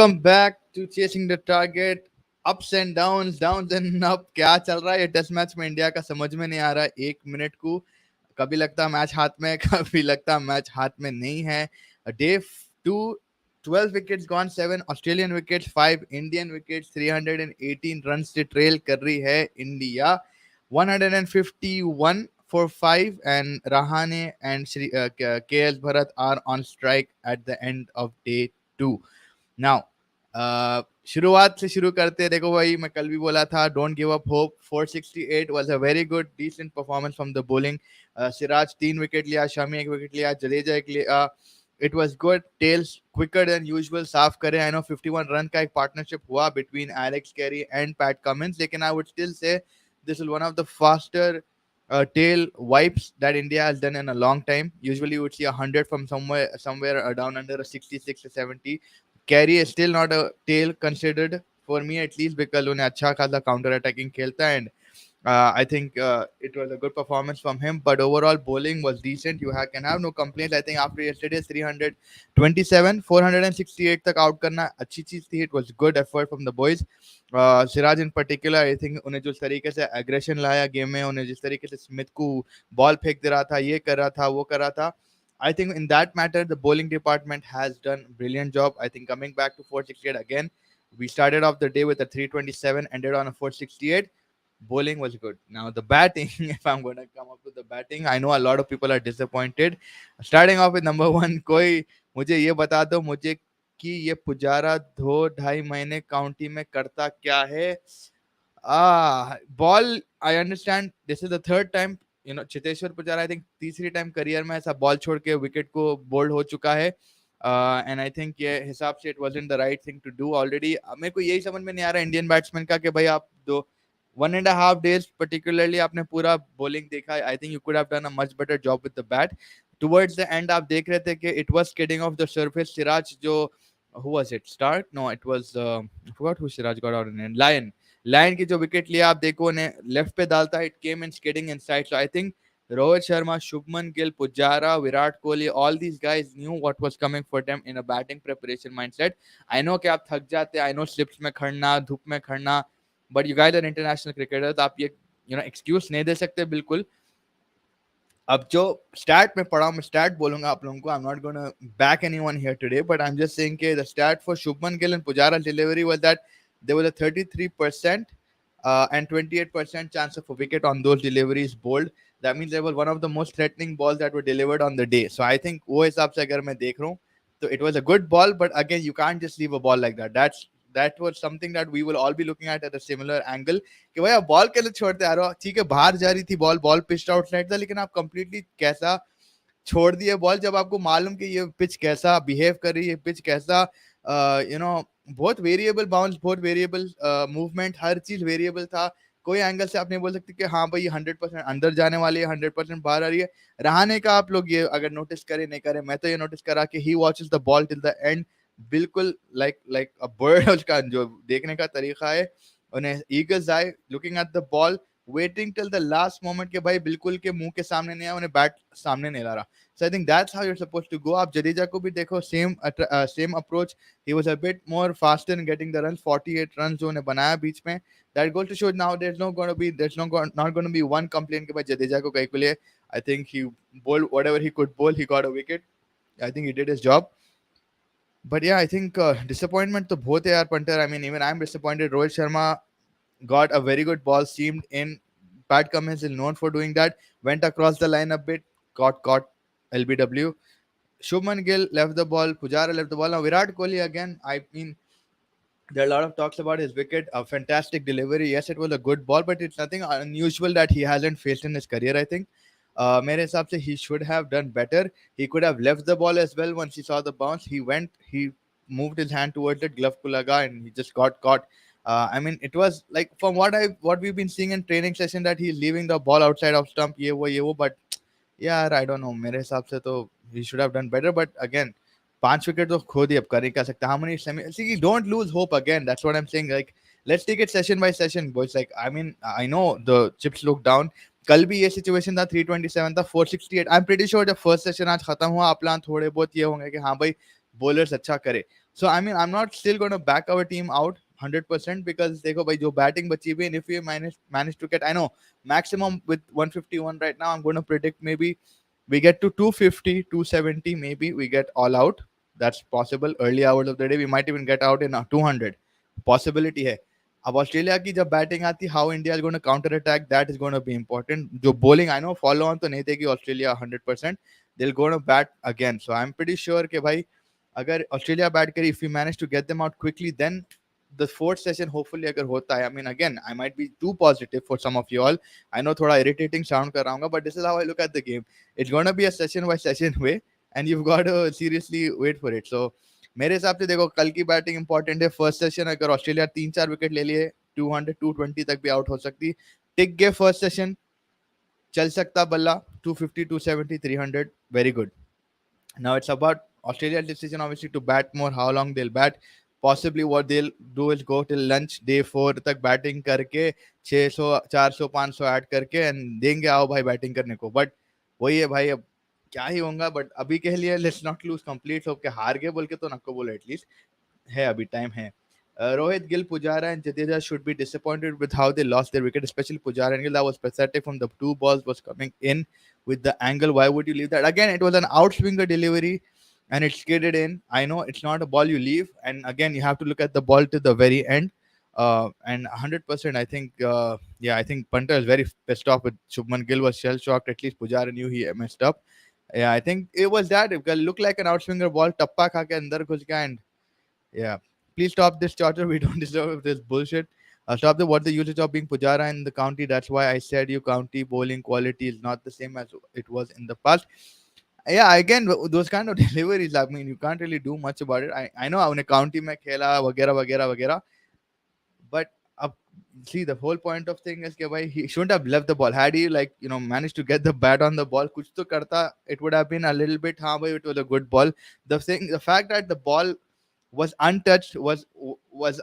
Welcome back to chasing the target. Ups and downs, downs and up. क्या चल रहा है ये टेस्ट मैच में इंडिया का, समझ में नहीं आ रहा है. 1 मिनट को कभी लगता है मैच हाथ में, कभी लगता है मैच हाथ में नहीं है. Day 2, 12 wickets gone, 7 Australian wickets, 5 Indian wickets. 318 run से ट्रेल कर रही है India. 151 for 5, and Rahane and KS Bharat are on strike at the end of day 2. Now शुरुआत से शुरू करते. देखो भाई, मैं कल भी बोला था, don't give up hope. 468 was a very good decent performance from the bowling. Siraj 3 wicket लिया, शमी 1 विकेट लिया, जडेजा 1 लिया. It was good. Tails quicker than usual साफ करे. आई नो 51 रन का एक पार्टनरशिप हुआ between Alex Carey and Pat Cummins, लेकिन I would still say this is one of the faster tail wipes that India has done in a long time. Usually you would see 100 from somewhere down under a 66 to 70. Carey is still not a tail considered for me, at least, because उन्हें अच्छा खासा counter attacking खेलता है. And I think it was a good performance from him, but overall bowling was decent. Can have no complaints. I think after yesterday's 327, 468 तक out करना अच्छी चीज थी. It was good effort from the boys. Siraj in particular, I think उन्हें जिस तरीके से aggression लाया गेम में, उन्हें जिस तरीके से स्मिथ को बॉल फेंक दे रहा था, ये कर रहा था, वो कर रहा था. I think in that matter, the bowling department has done a brilliant job. I think coming back to 468 again, we started off the day with a 327, ended on a 468. Bowling was good. Now the batting, if I'm going to come up with the batting, I know a lot of people are disappointed. Starting off with number one, कोई मुझे ये बता दो मुझे कि ये पुजारा 2-2.5 महीने county में करता क्या है. Ball, I understand this is the third time, Cheteshwar Pujara I think तीसरी टाइम करियर में ऐसा बॉल छोड़ के विकेट को बोल्ड हो चुका है. एंड आई थिंक ये हिसाब से it wasn't the right thing to do. Already मेरे को यही समझ में नहीं आ रहा इंडियन बैट्समैन का कि भाई आप 1.5 days particularly आपने पूरा bowling देखा. I think you could have done a much better job with the bat. Towards the end आप देख रहे थे कि it was skidding off the surface. Siraj जो who was it? Start? No, it was I forgot who Siraj got out in the end. Lion की जो wicket लिया आप देखो, उन्हें लेफ्ट पे डालता है, it came in skidding inside. So I think Rohit Sharma, Shubman Gill, Pujara, Virat Kohli, all these guys knew what was coming for them in a batting preparation mindset. I know कि आप थक जाते, I know slips में खड़ना, धूप में खड़ना, but you guys are international cricketer, तो आप ये एक्सक्यूज नहीं दे सकते बिल्कुल. अब जो स्टैट में पढ़ा, मैं स्टैट बोलूंगा आप लोगों को. I am not gonna back anyone here today, but I am just saying के the stat for Shubman Gill and Pujara delivery was that there was a 33% and 28% chance of a wicket on those deliveries bowled. That means they were one of the most threatening balls that were delivered on the day. So I think वो हिसाब से अगर मैं देख रहा हूँ तो it was a good ball, but again you can't just leave a ball like that. That was something that we will all be looking at a similar angle कि भाई आप बॉल कैसे छोड़ते आ रहे हो. ठीक है, बाहर जा रही थी बॉल पिच्ड आउटसाइड था, लेकिन आप कंप्लीटली कैसा छोड़ दिए बॉल, जब आपको मालूम कि ये पिच कैसा बिहेव कर रही है, पिच कैसा बहुत वेरिएबल बाउंस, बहुत वेरिएबल मूवमेंट, हर चीज वेरिएबल था. कोई एंगल से आप नहीं बोल सकते कि हाँ भाई 100% अंदर जाने वाली है, 100% बाहर आ रही है. रहाने का आप लोग ये अगर नोटिस करें नहीं करें, मैं तो ये नोटिस करा कि he watches the ball till the end. बिल्कुल लाइक अ बर्ड. उसका जो देखने का तरीका है, उन्हें eagle's eye looking at the ball, waiting till the last moment के भाई बिल्कुल के मुंह के सामने नहीं आया, उन्हें बैट सामने नहीं ला रहा. So I think that's how you're supposed to go. आप जडेजा को भी देखो, same approach. He was a bit more faster in getting the runs. 48 runs जो उन्हें बनाया बीच में. That goes to show now not going to be one complaint कि भाई जडेजा को कहीं को लिए. I think he bowled whatever he could bowl. He got a wicket. I think he did his job. But yeah, I think disappointment तो बहुत है यार Punter. I mean, even I'm disappointed. Rohit Sharma got a very good ball seamed in. Pat Cummins is known for doing that. Went across the line a bit, got caught. LBW. Shubman Gill left the ball. Pujara left the ball. Now Virat Kohli again. I mean, there are a lot of talks about his wicket. A fantastic delivery. Yes, it was a good ball, but it's nothing unusual that he hasn't faced in his career, I think. मेरे हिसाब से he should have done better. He could have left the ball as well once he saw the bounce. He moved his hand towards it, glove ko laga, and he just got caught. I mean, it was like from what we've been seeing in training session that he's leaving the ball outside of stump, ये वो, but यार I don't know, मेरे हिसाब से तो he should have done better. But again 5 wicket तो खो दिए, अब कर ही क्या सकता. How many see, don't lose hope again. That's what I am saying. Like let's take it session by session boys. Like I mean I know the chips look down. कल भी ये सिचुएशन था, 327 था, 468. आई एम प्रीटी श्योर जब first session आज खत्म हुआ, आप थोड़े बहुत ये होंगे कि हाँ भाई बॉलर्स अच्छा करे. So I mean, I'm not still going to back our team out 100% because देखो भाई जो batting बची हुई है, and if we manage to get, I know maximum with 151 right now, I'm going to predict maybe we get to 250, 270, maybe we get all out. That's possible. Early hours of the day, we might even get out in 200. Possibility है. अब Australia की जब batting आती, how India is going to counter attack, that is going to be important. जो bowling आई no follow on तो नहीं देगी Australia 100%. They will going to bat again. So I am pretty sure कि भाई अगर ऑस्ट्रेलिया बैट करी, if you manage to get them out quickly, then the fourth session hopefully अगर होता है, I mean again I might be too positive for some of you all. I know थोड़ा irritating sound कर रहा हूँ, but this is how I look at the game. It's gonna be a session by session way, and you've got to seriously wait for it. So मेरे हिसाब से देखो कल की बैटिंग इंपॉर्टेंट है. फर्स्ट सेशन अगर ऑस्ट्रेलिया 3-4 विकेट ले लिए, 200 220 तक भी आउट हो सकती. टिक गए फर्स्ट सेशन, चल सकता बल्ला 250 270 300, very good. Now it's about Australia's decision, obviously, to bat more. How long they'll bat? Possibly, what they'll do is go till lunch, day 4 तक बैटिंग करके 600 400 500 ऐड करके एंड देंगे आओ भाई बैटिंग करने को. बट वही है भाई, अब क्या ही होगा. बट अभी के लिए let's not lose complete hope के हार गए बोल के तो नको बोलो, एटलीस्ट है अभी टाइम है. Rohit, Gill, Pujara, and Jadeja should be disappointed with how they lost their wicket, especially Pujara and Gill. That was pathetic from the two balls was coming in with the angle. Why would you leave that? Again, it was an outswinger delivery and it skidded in. I know it's not a ball you leave. And again, you have to look at the ball to the very end. And 100%, I think, I think Punter is very pissed off with Shubman Gill was shell shocked. At least Pujara knew he messed up. Yeah, I think it was that. It looked like an outswinger ball. Tappa kha ke andar ghus gaya and yeah. Please stop this chatter. We don't deserve this bullshit. Stop the what the usage of being Pujara in the county. That's why I said you county bowling quality is not the same as it was in the past. Yeah, again, those kind of deliveries, I mean, you can't really do much about it. I know when a county mein khela, वगैरह वगैरह वगैरह, but see, the whole point of thing is that he shouldn't have left the ball. Had he managed to get the bat on the ball, kuch to karta, it would have been a little bit. It was a good ball. The fact that the ball was untouched was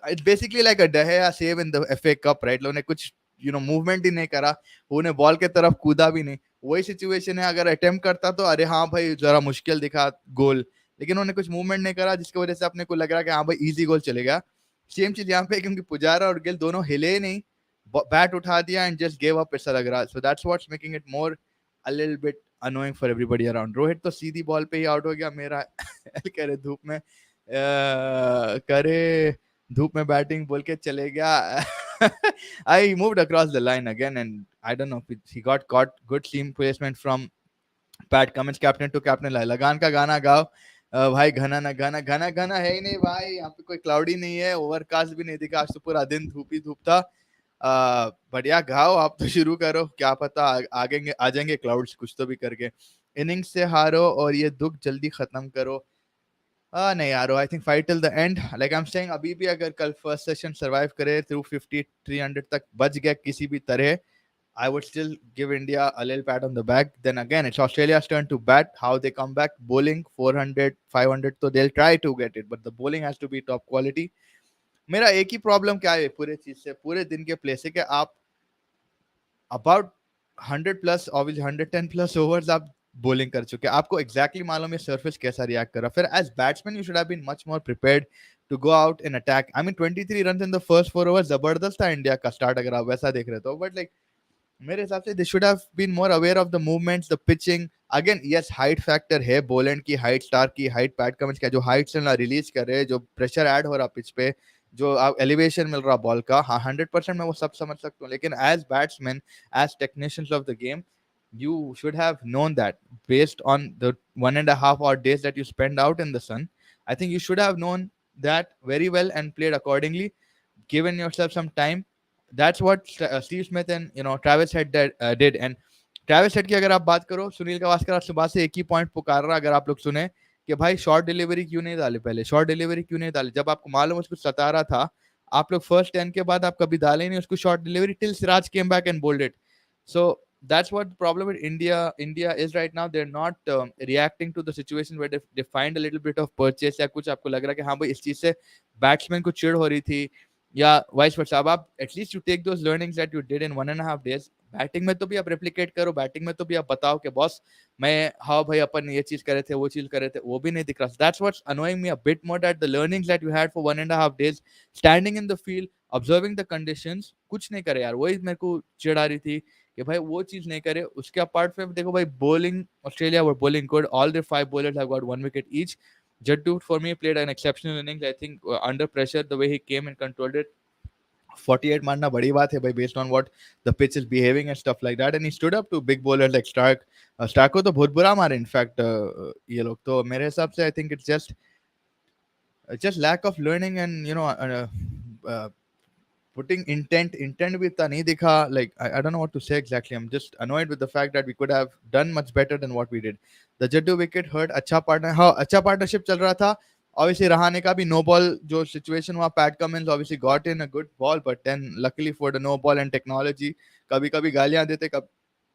it's basically like a De Gea save in the FA Cup, right? उन्होंने कुछ movement ही नहीं करा, उन्हें ball के तरफ कूदा भी नहीं. वही सिचुएशन है, अगर अटेम्प्ट करता तो अरे हाँ भाई जरा मुश्किल दिखा गोल, लेकिन उन्होंने कुछ मूवमेंट नहीं करा जिसकी वजह से अपने को लग रहा कि हाँ भाई इजी गोल चलेगा. सेम चीज यहाँ पे, क्योंकि पुजारा और गिल दोनों हिले ही नहीं, बैट उठा दिया एंड जस्ट गेव अप, ऐसा लग रहा. So that's what's making it more a little bit annoying for everybody around. Rohit तो सीधी बॉल पे ही आउट हो गया. मेरा कह रहे धूप में करे धूप में बैटिंग बोल के चले गया. I moved across the line again and I don't know if he got caught. Good team placement from Pat Cummins, captain to captain. लगान का गाना गाओ भाई. घना ना घना, घना घना है ही नहीं भाई. यहाँ पे कोई क्लाउडी नहीं है, ओवरकास्ट भी नहीं दिखा. आज तो पूरा दिन धूप ही धूप था. बढ़िया गाओ, आप तो शुरू करो. क्या पता आगे आ जाएंगे क्लाउड्स कुछ तो भी करके. इनिंग्स से हारो और ये दुख जल्दी खत्म करो. नहीं यार, I think fight till the and. Like I am saying, अभी भी अगर कल फर्स्ट सेशन सर्वाइव करे थ्रू 50 300 तक बच गया किसी भी तरह, I would still give India a little pat on the back. Then again, it's Australia's turn to bat. How they come back, bowling 400 500, so they'll try to get it, but the bowling has to be top quality. मेरा एक ही problem क्या है पूरे चीज से, पूरे दिन के प्ले से, कि आप about 100 plus obviously 110 plus overs आप बॉलिंग कर चुके. आपको एग्जैक्टली मालूम है सरफेस कैसा रिएक्ट कर रहा. फिर as batsman you should have been much more prepared to go out in attack. I mean 23 run in the first 4 overs जबरदस्त था इंडिया का स्टार्ट, अगर आप वैसा देख रहे तो. बट लाइक मेरे हिसाब से they should have been more aware of the movements, the pitching. Again yes, height factor है, बोलैंड की हाइट, स्टार की हाइट, पैट कमिंस का जो हाइट से ना रिलीज कर रहे, जो प्रेशर ऐड हो रहा पिच पे, जो एलिवेशन मिल रहा बॉल का, हाँ 100% मैं वो सब समझ सकता हूँ. लेकिन as batsman, as technicians of the game, you should have known that based on the 1.5 hour days that you spend out in the sun. I think you should have known that very well and played accordingly, given yourself some time. That's what Steve Smith and Travis Head did. And Travis Head की अगर आप बात करो, सुनील गावस्कर आज सुबह से एक ही point पुकार रहा, अगर आप लोग सुने, कि भाई शॉर्ट डिलीवरी क्यों नहीं डाले, पहले शॉर्ट डिलीवरी क्यों नहीं डाले, जब आपको मालूम उसको सता रहा था. आप लोग फर्स्ट 10 के बाद आप कभी डाले नहीं उसको short delivery till Siraj came back and bowled it. So that's what the problem with India is right now. They're not reacting to the situation where they find a little bit of purchase, या कुछ आपको लग रहा है कि हाँ भाई इस चीज से बैट्समैन को चिढ़ हो रही थी, या वाइस वर्सा. अब आप at least you take those learnings that you did in 1.5 days. Batting में तो भी आप रेप्लिकेट करो, बैटिंग में तो भी आप बताओ कि बॉस मैं, हाँ भाई अपन ये चीज करे थे, वो चीज करे थे, वो भी नहीं दिख रहा. That's what's annoying me a bit more, that the learnings that you had for 1.5 days standing in the field observing the conditions, कुछ नहीं करे यार. वही मेरे को चिढ़ आ रही थी कि भाई वो चीज नहीं करे. उसके अपार्ट से देखो भाई, bowling Australia were bowling good. All their 5 bowlers have got 1 wicket each. Jaddu for me played an exceptional innings. I think under pressure, the way he came and controlled it, 48 मारना बड़ी बात है भाई, based on what the pitch is behaving and stuff like that. And he stood up to big bowlers like Stark. Stark को तो बहुत बुरा मारे in fact, ये लोग तो मेरे हिसाब से I think it's just lack of learning and uh, putting intent भी इतना नहीं दिखा. Like I don't know what to say exactly. I'm just annoyed with the fact that we could have done much better than what we did. The Jaddu wicket hurt. अच्छा partner, हाँ अच्छा partnership चल रहा था. Obviously Rahane का भी no ball जो situation हुआ, Pat Cummins obviously got in a good ball, but then luckily for the no ball and technology, कभी कभी गालियां देते,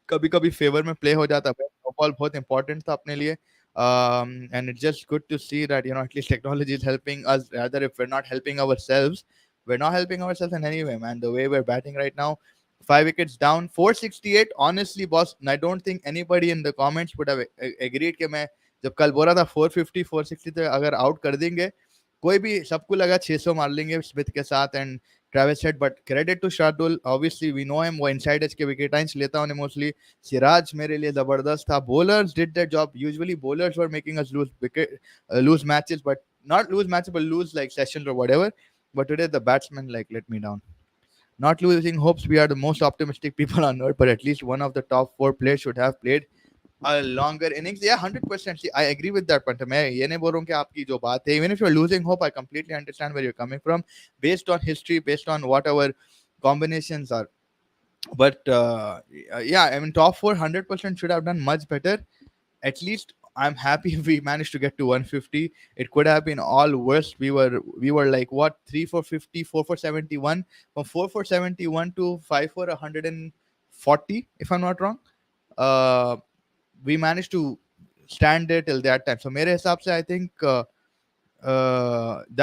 कभी कभी फेवर में प्ले हो जाता है. बॉल बहुत इंपॉर्टेंट था अपने लिए. And it's just good to see that at least technology is helping us, rather if we're not helping ourselves. We're not helping ourselves in any way, man. The way we're batting right now, 5 wickets down, 468. Honestly, boss, I don't think anybody in the comments would have agreed कि मैं जब कल बोला था 450 460 तक अगर out कर देंगे, कोई भी, सबको लगा 600 मार लेंगे स्मिथ के साथ and Travis Head. But credit to Shardul, obviously we know him, वो इनसाइड एज के विकेट लेता उन्हें मोस्टली. सिराज मेरे लिए जबरदस्त था. Bowlers did their job. Usually bowlers were making us lose wicket, lose matches, but not lose matches, but lose like sessions or whatever. But today the batsmen like let me down. Not losing hopes, we are the most optimistic people on earth, but at least one of the top 4 players should have played a longer innings. Yeah, 100%. See, I agree with that. But मैं ये नहीं बोल रहा हूँ कि आपकी जो बात है, even if you're losing hope, I completely understand where you're coming from, based on history, based on what our combinations are. But yeah, I mean, top 400% should have done much better. At least I'm happy we managed to get to 150. It could have been all worse. We were like what, 3 for 50, 4 for 71, from 4 for 71 to 5 for 140, if I'm not wrong. Uh, we managed to stand there till that time. So मेरे हिसाब से I think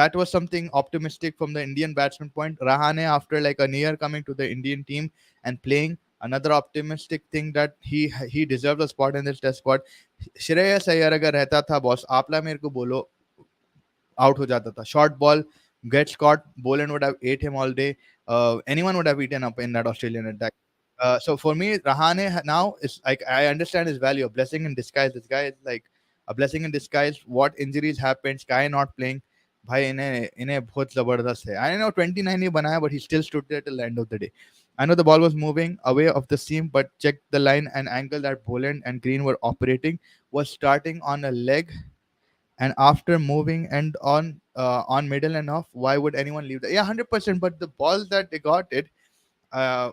that was something optimistic from the Indian batsman point. Rahane, after like a year coming to the Indian team and playing, another optimistic thing that he deserves a spot in this test squad. Shreyas Iyer अगर रहता था boss, आपला मेरे को बोलो, out ho jata tha. Short ball gets caught. Boland would have ate him all day. Anyone would have eaten up in that Australian attack. So for me, Rahane now is like, I understand his value, a blessing in disguise. This guy is like a blessing in disguise. What injuries happened? Sky not playing. भाई इन्हें बहुत जबरदस्त है. I know 29 ही बनाया, but he still stood there till the end of the day. I know the ball was moving away of the seam, but check the line and angle that Boland and Green were operating was starting on a leg, and after moving and on middle and off, why would anyone leave that? Yeah, 100%. But the balls that they got it, uh,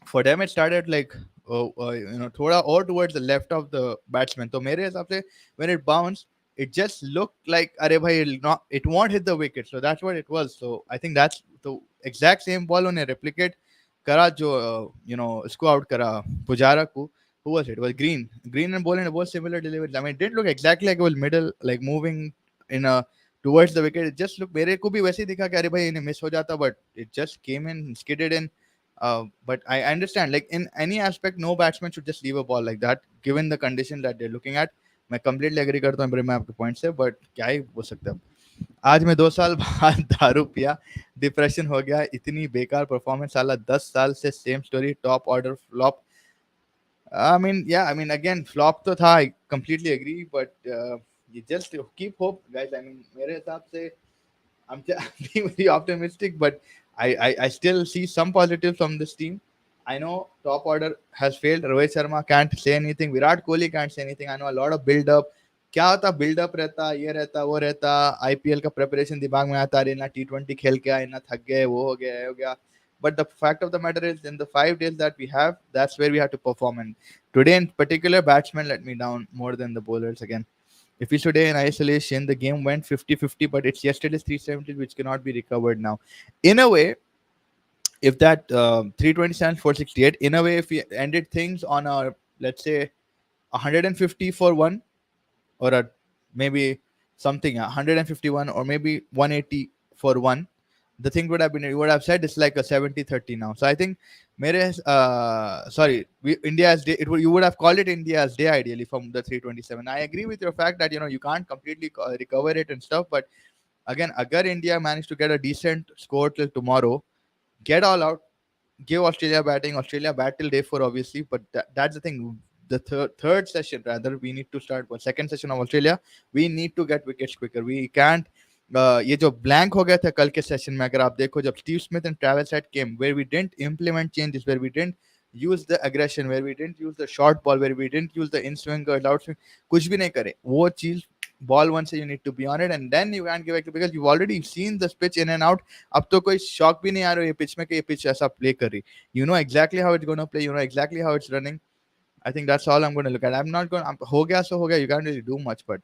for them it started like thoda or towards the left of the batsman. So mere hisab se, when it bounced, it just looked like are bhai, it won't hit the wicket. So that's what it was. So I think that's the exact same ball on a replicate kara jo isko out kara Pujara ko. Who was it? It was Green and Boland, both similar deliveries. I mean, it didn't look exactly like it was middle, like moving in a towards the wicket. It just looked, मेरे को भी वैसे ही दिखा कि अरे भाई इन्हें miss हो जाता, but it just came in, skidded in. But I understand, like in any aspect, no batsman should just leave a ball like that, given the condition that they're looking at. मैं completely agree करता हूँ मैं आपके point से, but क्या ही हो सकता है. आज मैं 2 साल बाद दारू पिया, डिप्रेशन हो गया, इतनी बेकार परफॉर्मेंस, साला 10 साल से same story, top order flop. I mean, again, flop to tha. I completely agree, but you just keep hope, guys. I mean, मेरे हिसाब से I'm being very optimistic, but I still see some positives from this team. I know top order has failed. Rohit Sharma can't say anything. Virat Kohli can't say anything. I know a lot of build up. क्या होता build up रहता, ये रहता, वो रहता, IPL का preparation दिमाग में आता, अरे ना टी20 खेल के आए, ना थक गए, वो हो गया, ये हो गया. But the fact of the matter is, in the 5 days that we have, that's where we have to perform. And today, in particular, batsmen let me down more than the bowlers again. If we today in isolation, the game went 50-50, but it's yesterday's 370, which cannot be recovered now. In a way, if that 327 468, in a way, if we ended things on a, let's say, 150 for one, or maybe something 151 or maybe 180 for one, the thing would have been, you would have said it's like a 70-30 now. So I think mere sorry, India's day, you would have called it India's day ideally from the 327. I agree with your fact that you can't completely recover it and stuff, but again, agar India managed to get a decent score till tomorrow, get all out, give Australia batting. Australia bat till day four, obviously, but that's the thing. The third session, rather, we need to start. Well, second session of Australia, we need to get wickets quicker. We can't. ये जो blank हो गया था कल के session में, अगर आप देखो जब Steve Smith and Travis head came, where we didn't implement changes, where we didn't use the aggression, where we didn't use the short ball, where we didn't use the in swing or out swing, कुछ भी नहीं करे वो चीज. Ball once you need to be on it, and then you can't give it, because you've already seen this pitch in and out. अब तो कोई shock भी नहीं आ रहा ये पिच में कि ये पिच ऐसा प्ले कर रही. You know exactly how it's going to play. You know exactly how it's running. I think that's all I'm going to look at. I'm not going. हो गया so हो गया. You can't really do much, but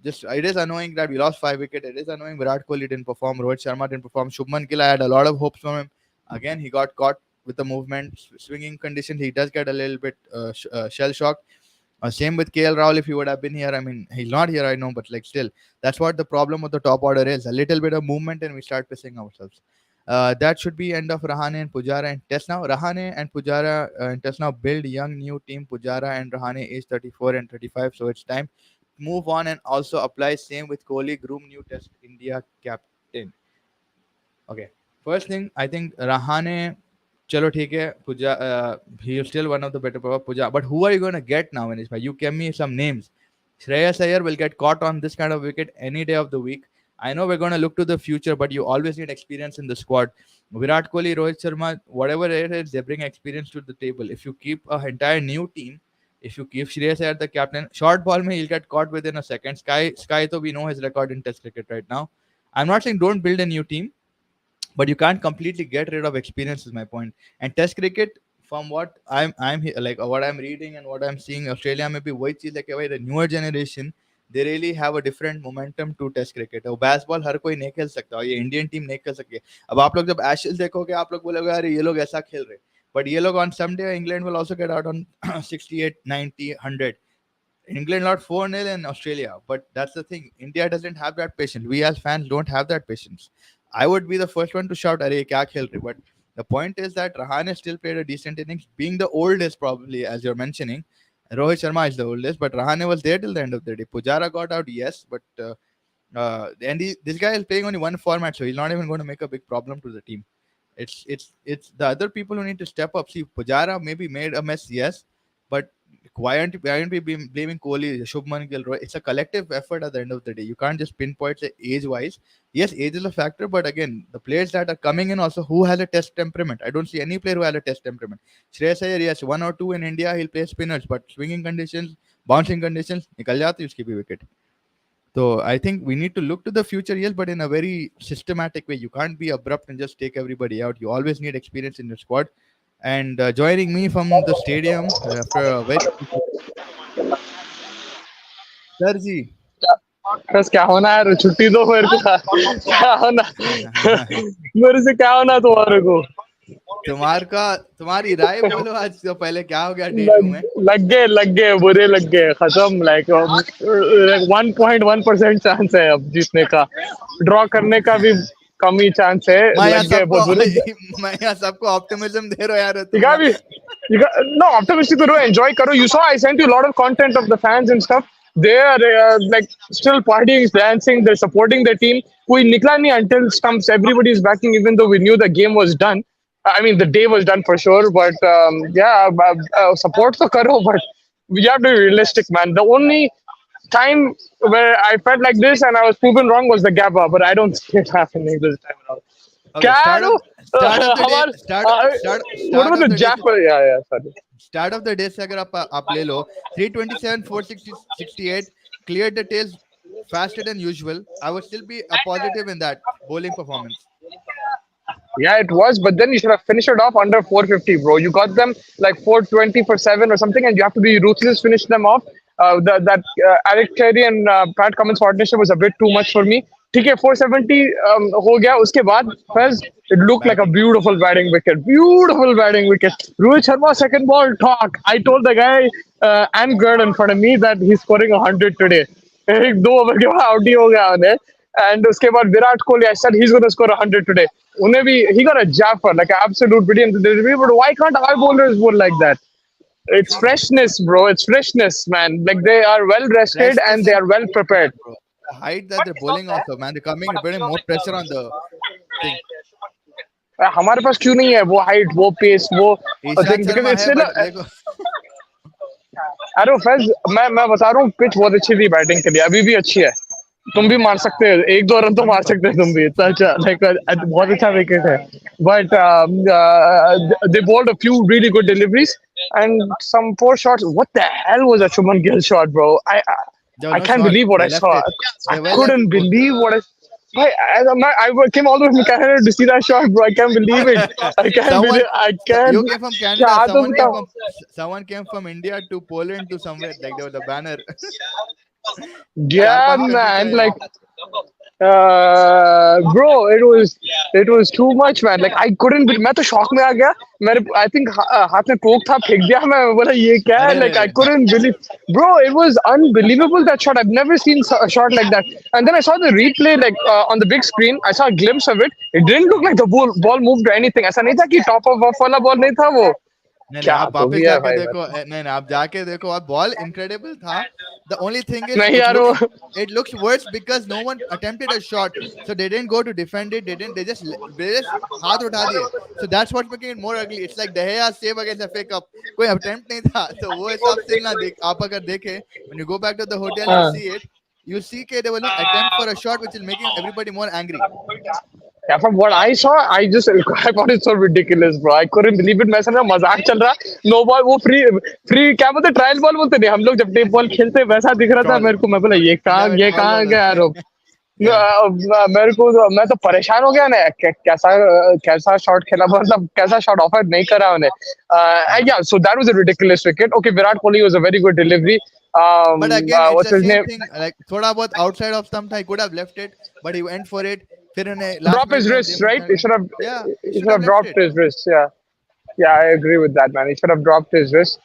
just it is annoying that we lost 5 wickets. It is annoying Virat Kohli didn't perform. Rohit Sharma didn't perform. Shubman Gill, I had a lot of hopes from him. Again, he got caught with the movement, swinging condition. He does get a little bit shell shock. Same with KL Rahul. If he would have been here, I mean, he's not here, I know, but like still, that's what the problem with the top order is. A little bit of movement, and we start pissing ourselves. That should be end of Rahane and Pujara and Test now. Rahane and Pujara and Test now build young new team. Pujara and Rahane age 34 and 35, so it's time move on and also apply same with Kohli, groom new Test India captain. Okay, first thing I think Rahane. चलो ठीक है Puja, he is still one of the better Puja, but who are you going to get now in this match? You give me some names. Shreyas Iyer will get caught on this kind of wicket any day of the week. I know we're going to look to the future, but you always need experience in the squad. Virat Kohli, Rohit Sharma, whatever it is, they bring experience to the table. If you keep an entire new team, if you keep Shreyas Iyer the captain, short ball mein he'll get caught within a second. Sky, though we know his record in Test cricket right now. I'm not saying don't build a new team, but you can't completely get rid of experience is my point. And Test cricket, from what like what I'm reading and what I'm seeing, Australia may be वही चीज है कि भाई the newer generation, they really have a different momentum to Test cricket. और baseball हर कोई नहीं खेल सकता, और ये इंडियन टीम नहीं खेल सकती. अब आप लोग जब एशेज देखोगे आप लोग बोलोगे अरे ये लोग ऐसा खेल रहे, but ये लोग on someday England will also get out on 68, 90, 100. England lost 4-0 in Australia, but that's the thing. India doesn't have that patience. We as fans don't have that patience. I would be the first one to shout, "Arey, kya khel rahe?" But the point is that Rahane still played a decent innings, being the oldest probably, as you're mentioning. Rohit Sharma is the oldest, but Rahane was there till the end of the day. Pujara got out, yes, but this guy is playing only one format, so he's not even going to make a big problem to the team. It's the other people who need to step up. See, Pujara maybe made a mess, yes, but why aren't we blaming Kohli, Shubman Gill? It's a collective effort at the end of the day. You can't just pinpoint the age wise. Yes, age is a factor, but again, the players that are coming in also, who has a test temperament? I don't see any player who has a test temperament. Shreyas Iyer, yes, one or two in India, he'll play spinners, but swinging conditions, bouncing conditions, nikal jati uski bhi wicket. So I think we need to look to the future, yes, but in a very systematic way. You can't be abrupt and just take everybody out. You always need experience in your squad. And joining me from the stadium after a very Sarji. बस क्या होना यार, छुट्टी दो मेरे को. क्या होना मेरे से, क्या होना तुम्हारे को? तुम्हारी राय बोलो आज तो पहले क्या हो गया डे 2 में? लग गए बुरे लग गए, खत्म. लाइक 1.1% चांस है अब जीतने का, ड्रॉ करने का भी कम ही चांस है. लग गए बहुत बुरे. मैं यहाँ सबको ऑप्टिमिज्म दे रहा यार. No, optimistic करो, enjoy करो. You saw I sent you a lot of content of the fans and stuff. They are like still partying, dancing, they're supporting their team. कोई निकला नहीं until stumps. Everybody is backing, even though we knew the game was done. I mean, the day was done for sure, but support to karo, but we have to be realistic, man. The only time where I felt like this and I was proven wrong was the Gabba, but I don't see it happening this time around. Okay, start of the day. Start of the day. Yeah, sorry. Start of the day से अगर आप ले लो 327, 468, cleared the tails faster than usual. I would still be a positive in that bowling performance. Yeah, it was, but then you should have finished it off under 450, bro. You got them like 420 for 7 or something, and you have to be ruthless, finish them off. That Alec Terry and Pat Cummins partnership was a bit too much for me. ठीक है, 470 हो गया. उसके बाद Fez, it looked like a beautiful batting wicket. Beautiful batting wicket. Rohit Sharma second ball talk. I told the guy and girl in front of me that he's scoring 100 today. 2 over के बाद out ही हो गया उन्हें. And उसके बाद Virat Kohli, I said he's going to score 100 today. उन्हें भी he got a japper, like an absolute brilliant delivery. But why can't our bowlers bowl like that? It's freshness, bro. It's freshness, man. Like they are well rested Freshness and they and are well prepared. bro. The height that they're bowling also, man. They're coming, putting more pressure on the thing. हमारे पास क्यों नहीं है वो height, वो pace, वो Ishant thing? Because Sharma it's है ना, but देखो अरे फैज, मैं बता रहा हूँ, पिच बहुत अच्छी थी बैटिंग के लिए, अभी भी अच्छी है। तुम भी मार सकते हो, एक दो रन तो मार सकते हो तुम भी, इतना अच्छा, लाइक बहुत अच्छा विकेट है। But they bowled a few really good deliveries and some poor shots. What the hell was a Chuman Gill shot, bro? there was I no can't shot. believe what They I left saw. it. I They well left couldn't both. believe what I. I came all the way from Canada to see that shot, bro. I can't believe it. I can't Someone, believe. I can't. you came from Canada. क्या तुम बताओ? Someone came from India to Poland to somewhere. Like there was a banner. चार Yeah, पांच country man. से Like, bro, it was too much, man. Like I couldn't be, मैं तो shock में आ गया। मेरे I think हाथ में कोक था, फेंक दिया। मैं बोला ये क्या है? अरे अरे Like I अरे couldn't believe, bro. It was unbelievable, that shot. I've never seen a shot like that. And then I saw the replay, like on the big screen. I saw a glimpse of it. It didn't look like the ball moved or anything. ऐसा नहीं था कि top of off वाला ball नहीं था वो। नहीं नहीं क्या आप तो वापस भी है जाके भाई देखो बस। नहीं नहीं आप जाके देखो आप बॉल इनक्रेडिबल था द ओनली थिंग इज नहीं यार वो। it looks worse because no one attempted a shot so they didn't go to defend it they just हाथ उठा दिए so that's what's making it more ugly it's like De Gea save against FA Cup कोई attempt नहीं था तो वो हिसाब से ना देख आप अगर देखें when you go back to the hotel you हाँ। see it you see that there was no attempt for a shot which is making everybody more angry Yeah, from what I saw, I found it so ridiculous, bro. I couldn't believe it. मैं समझा मजाक चल रहा, no ball, वो free क्या बोलते, trial ball बोलते नहीं हम लोग जब टेप बॉल खेलते, वैसा दिख रहा था troll मेरे को। मैं बोला India में ये troll कहाँ ball गया होता यार? है yeah मेरे को तो, मैं तो परेशान हो गया ना, कैसा कैसा शॉट खेला, मतलब कैसा शॉट ऑफर नहीं करा उन्हें। Hmm. Yeah, so that was a ridiculous wicket. Okay, Virat Kohli was a very good delivery. But again, it's What's the his same name? thing. Like थोड़ा बहुत outside of stump था, he could have left it, but he went for it. फिर उन्हें last Drop minute his में wrist, right? emotional. Yeah, he He should should have have left dropped it. his wrist. Yeah. Yeah, I agree with that, man. He should have dropped his wrist.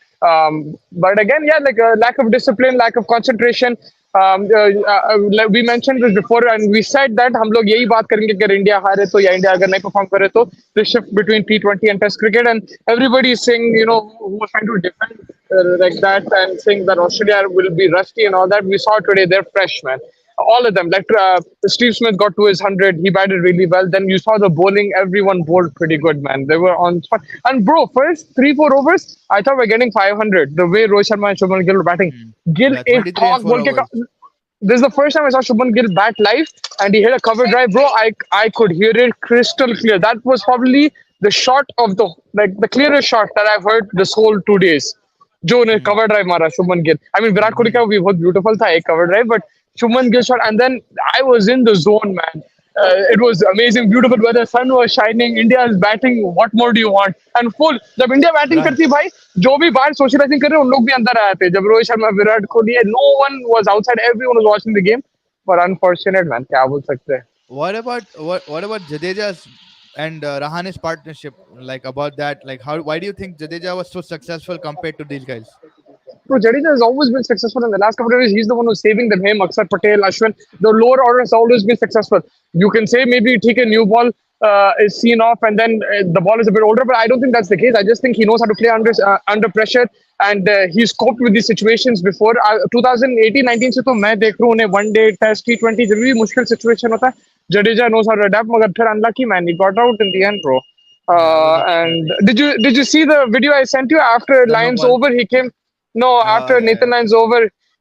But again, yeah, like lack of discipline, lack of concentration. Like we mentioned this before, and we said that हम लोग यही बात करेंगे कि अगर India हारे तो, या इंडिया अगर नहीं परफॉर्म करे तो, the shift between T20 and Test cricket, and everybody is saying, who was trying to defend like that and saying that Australia will be rusty and all that. We saw today they're fresh, man. All of them. Like Steve Smith got to his 100. He batted really well. Then you saw the bowling. Everyone bowled pretty good, man. They were on spot. And bro, first 3-4 overs, I thought we're getting 500. The way Rohit Sharma and Shubman Gill were batting. Hmm. Gill Yeah, एक 23 and ठोक 4 बोल के overs. this is the first time I saw Shubman Gill bat live, and he hit a cover drive, bro. I could hear it crystal clear. That was probably the shot of the clearest shot that I've heard this whole 2 days. जो उन्हें Hmm. Cover drive मारा Shubman Gill, I mean Virat Kohli Hmm. का भी बहुत beautiful था एक cover drive, but Shubman Gill shot, and then I was in the zone, man. It was amazing, beautiful weather, sun was shining, India is batting, what more do you want? And full, जब India batting Run. करती है भाई, जो भी बाहर socialising कर रहे हैं उन लोग भी अंदर आए थे, जब Rohit Sharma Virat Kohli, no one was outside, everyone was watching the game. But unfortunate, man, क्या बोल सकते हैं. What about Jadeja's and Rahane's partnership? Like about that, like how why do you think Jadeja was so successful compared to these guys? Bro, Jadeja has always been successful in the last couple of years. He's the one who's saving them. Him, Akshar Patel, Ashwin. The lower order has always been successful. You can say maybe take a new ball is seen off, and then the ball is a bit older, but I don't think that's the case. I just think he knows how to play under pressure, and he's coped with these situations before. 2018-19 से तो मैं देख रहा हूँ उन्हें one day test T20 जब भी मुश्किल situation होता है, Jadeja knows how to adapt. मगर फिर unlucky, man, he got out in the end, bro. Yeah, it was And did you see the video I sent you after the no Lions ball. over? He came. No, after Yeah. Nathan Lyon's over,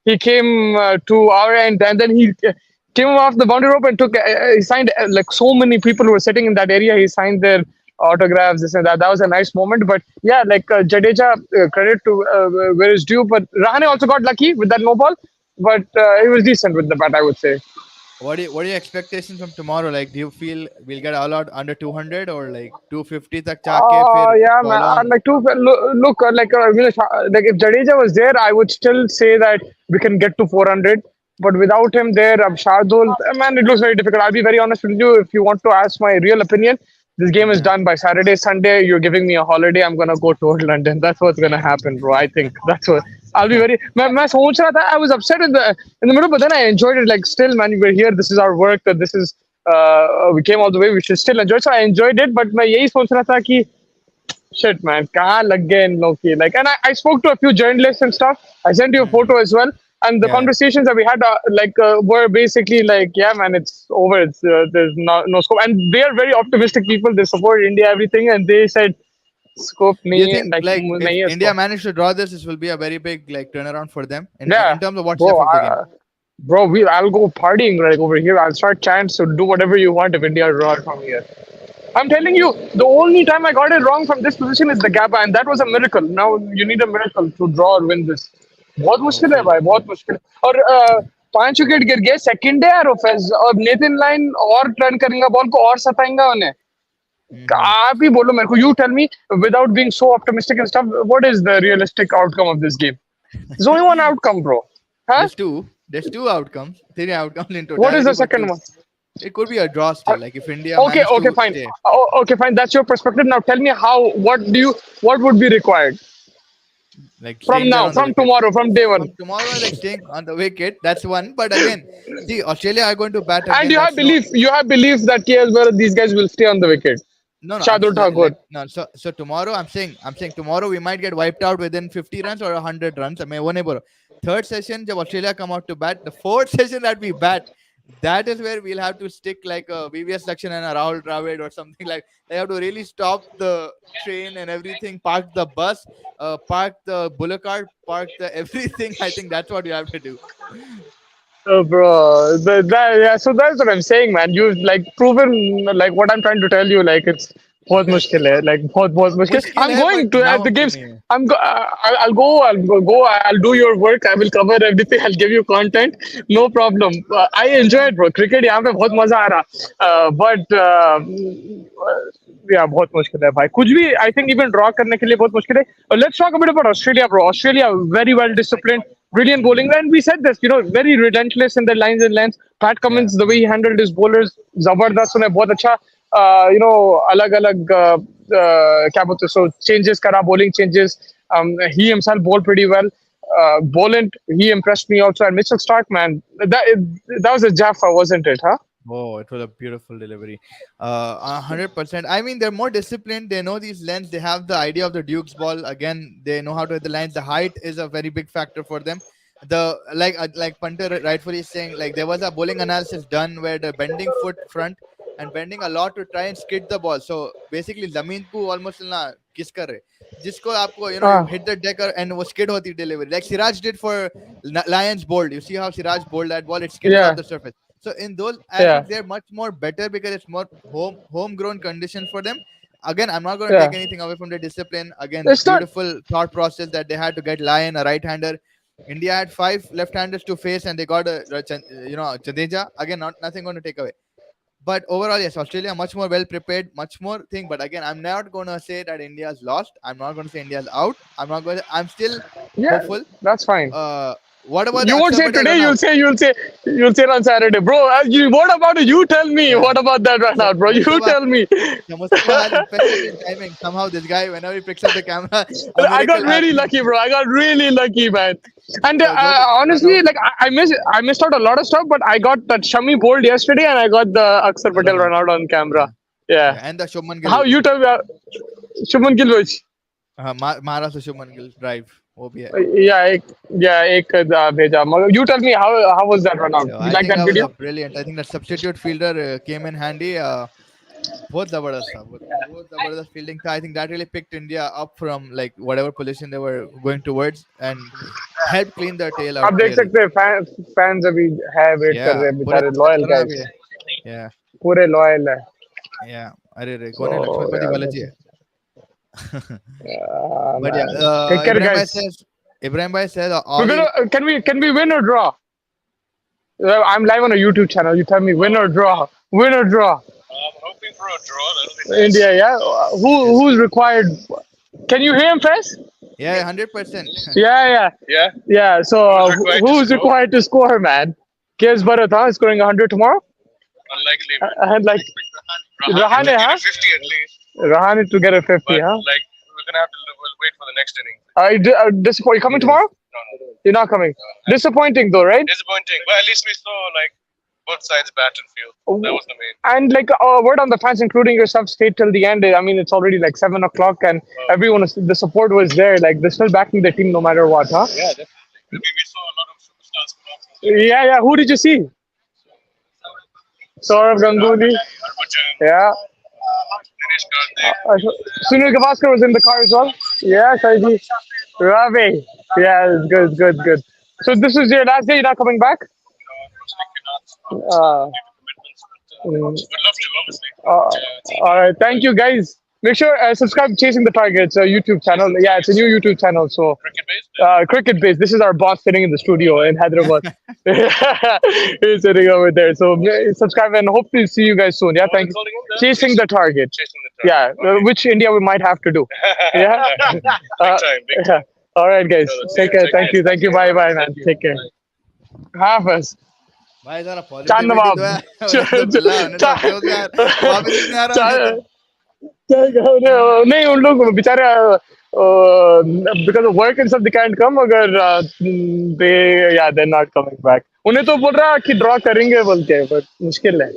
he came to our end, and then he came off the boundary rope and took. He signed like so many people who were sitting in that area. He signed their autographs, this and that. That was a nice moment. But yeah, like Jadeja, credit to where is due. But Rahane also got lucky with that no ball, but he was decent with the bat, I would say. What are your expectations from tomorrow? Like, do you feel we'll get all out under 200 or like 250 तक जाके फिर Yeah, man. fall on? Like look, like if Jadeja was there, I would still say that we can get to 400. But without him there, Shardul, man, it looks very difficult. I'll be very honest with you. If you want to ask my real opinion, this game is Okay. done by Saturday, Sunday. You're giving me a holiday. I'm gonna go to London. That's what's gonna happen, bro. I think that's what. I'll be very. मैं सोच रहा था. I was upset in the middle, but then I enjoyed it. Like still, man, we're here. This is our work. That this is. We came all the way. We should still enjoy it. So I enjoyed it. But मैं यही सोच रहा था कि shit, man, कहाँ लग गए इन लोग की. Like, and I spoke to a few journalists and stuff. I sent you a Mhm. photo as well. And the Yeah. conversations that we had, were basically like, yeah, man, it's over. It's there's no scope. And they are very optimistic people. They support India, everything, and they said scope Do you नहीं है, think like like if नहीं है India scope. managed to draw this, this will be a very big like turnaround for them in Yeah, terms of what's bro. left of the game? I'll go partying like over here. I'll start chants to do whatever you want if India draw it from here. I'm telling you, the only time I got it wrong from this position is the gap, and that was a miracle. Now you need a miracle to draw or win this. बहुत मुश्किल है Hopefully. भाई, बहुत मुश्किल है. और 5 wicket गिर गए सेकंड है, और और नेथन लाइन और टर्न करेंगे बॉल को और सताएंगा उन्हें. Hmm. आप ही बोलो मेरे को. You tell me, without being so optimistic and stuff, what is the realistic outcome of this game? There's only one outcome, bro. Huh? There's two. There's two outcomes, three outcomes in What is totality, the but second two. one? It could be a draw Uh, still. Like if India Okay, managed okay, to fine. stay. Okay, fine. That's your perspective. Now tell me how. What would be required Like from staying there now, on the from wicket. tomorrow, from day one? From tomorrow, like staying on the wicket, that's one. But again, see, Australia are going to bat And again. That's no. you have belief that KS, these guys will stay on the wicket. No, no. Shadul Thakur. No. So tomorrow, I'm saying tomorrow we might get wiped out within 50 runs or 100 runs. I mean, whenever. Third session, जब Australia come out to bat, the fourth session that we bat, that is where we'll have to stick like a VVS Lakshan and a Rahul Dravid or something like. They have to really stop the train and everything, park the bus, park the bullock cart, park the everything. I think that's what you have to do. Oh, bro, yeah. So that's what I'm saying, man. You've like proven like what I'm trying to tell you. Like it's बहुत मुश्किल है. Like बहुत मुश्किल. मुश्किल I'm है going but to now the games. नहीं है. I'll go. I'll go. I'll do your work. I will cover everything. I'll give you content. No problem. I enjoy it, bro. Cricket यहाँ पे बहुत मजा आ रहा. But yeah, बहुत मुश्किल है भाई. कुछ भी I think even draw करने के लिए बहुत मुश्किल है. Let's talk a bit about Australia, bro. Australia very well disciplined. Brilliant bowling, and we said this, very relentless in their lines and lengths. Pat Yeah. Cummins, the way he handled his bowlers, जबरदस्त उन्हें बहुत अच्छा, अलग अलग क्या बोलते हैं, so changes करा, bowling changes. He himself bowled pretty well. Boland, he impressed me also, and Mitchell Stark, man, that was a Jaffa, wasn't it, huh? Oh, it was a beautiful delivery. 100%. I mean, they're more disciplined. They know these lines. They have the idea of the Duke's ball. Again, they know how to hit the lines. The height is a very big factor for them. Like Punter rightfully saying, like there was a bowling analysis done where the bending foot front and bending a lot to try and skid the ball. So basically, zameen ko almost na kiss kar rahe. जिसको आपको you Uh, hit the decker and वो skid होती delivery like Siraj did for Lions bowled. You see how Siraj bowled that ball? It skidded off yeah, the surface. So in those yeah, aspects, they're much more better because it's more homegrown conditions for them. Again, I'm not going to yeah. take anything away from their discipline. Again, It's not. beautiful thought process that they had to get Lion a right-hander. India had five left-handers to face, and they got Jadeja. Again, nothing going to take away. But overall, yes, Australia much more well prepared, much more thing. But again, I'm not going to say that India's lost. I'm not going to say India's out. I'm not going to. I'm still Yeah, hopeful. that's fine. What about the You won't Akshar say Patel today. run out? You'll say it on Saturday, bro. What about it? You tell me. Yeah. What about that run So out, bro? You tell me. Mustafa has impeccable timing. Somehow this guy, whenever he picks up the camera, a I got miracle really happens. lucky, bro. I got really lucky, man. And So Jody run honestly, out. like I missed out a lot of stuff, but I got that Shami bowled yesterday, and I got the Akshar The Patel run out. run out on Yeah. camera. Yeah. Yeah. And the Shubman How Gill. you tell me? Shubman Gill, which? Maharashtra Shubman Gill drive. वो भी है. एक भेजा. You tell me how was that run out? So You I like think that that was a video? brilliant. I think that substitute fielder came in handy. बहुत जबरदस्त था. बहुत जबरदस्त fielding था. I think that really picked India up from like whatever position they were going towards and helped clean their tail आप out देख clearly. सकते हैं fans अभी है वेट कर Yeah. रहे हैं पूरे बेचारे लॉयल खतरनाक गाइस भी है. Yeah. पूरे लॉयल है. Yeah. अरे रे कौन है So लक्ष्मणपति yeah, बालाजी है. But yeah, man. Take care, guys. Ibrahim Bhai says, We're Ollie, gonna can we win or draw? I'm live on a YouTube channel. You tell me win or draw. Win or draw. I'm hoping for a draw. That'll be nice. India, yeah. Who's required? Can you hear him, Fez? yeah, 100%. Yeah. So Who's required to who's score? required to score, man? KS Bharat, huh? Scoring 100 tomorrow. Unlikely. Man. And like Rahane Rahane, to get huh? a 50 at least. Rahane to get a 50, But huh? like we're gonna have to we'll wait for the next inning. Disappoint. You coming tomorrow? No, You're not coming. No, Disappointing though, right? disappointing. But at least we saw like both sides bat and field. That was the main. And like a word on the fans, including yourself, stayed till the end. I mean, it's already like 7 o'clock, and Well, everyone, the support was there. Like they're still backing the team no matter what, huh? yeah, definitely. I mean, we saw a lot of superstars come out from there. Yeah, yeah. Who did you see? Saurav Ganguly. Harbhajan, Yeah. Dinesh Karthik. Sunil Gavaskar was in the car as well. Yeah, Saiji. Ravi. Yeah, it's good, good, good. So this is your last day. You're not coming back. Unfortunately cannot Uh, due to commitments, but mm, would love to, obviously. all right. Thank you, guys. Make sure subscribe Chasing the Targets YouTube channel. Yeah, it's a new YouTube channel. So Cricket based. cricket based. This is our boss sitting in the studio in Hyderabad. He's sitting over there. So subscribe and hope to see you guys soon. Yeah, What are thank we you. calling him? Chasing the Target. Chasing the Yeah, target. Okay. which India we might have to do. Yeah. Big time, big Yeah. time. All right, guys. Take care. Take Thank care. you. Thank you. Bye, bye, man. Take care. Hafiz. भाई जरा चांद positivity नवाब तो है उन्हें तो मिला उन्हें तो अफसोस यार वापस ही नहीं आ रहा उन्हें तो नहीं उन लोग बेचारे बिकॉज ऑफ वर्क एंड सब दे कैंट कम अगर दे या दे नॉट कमिंग बैक उन्हें तो बोल रहा कि ड्रॉ करेंगे बोल के बट मुश्किल है.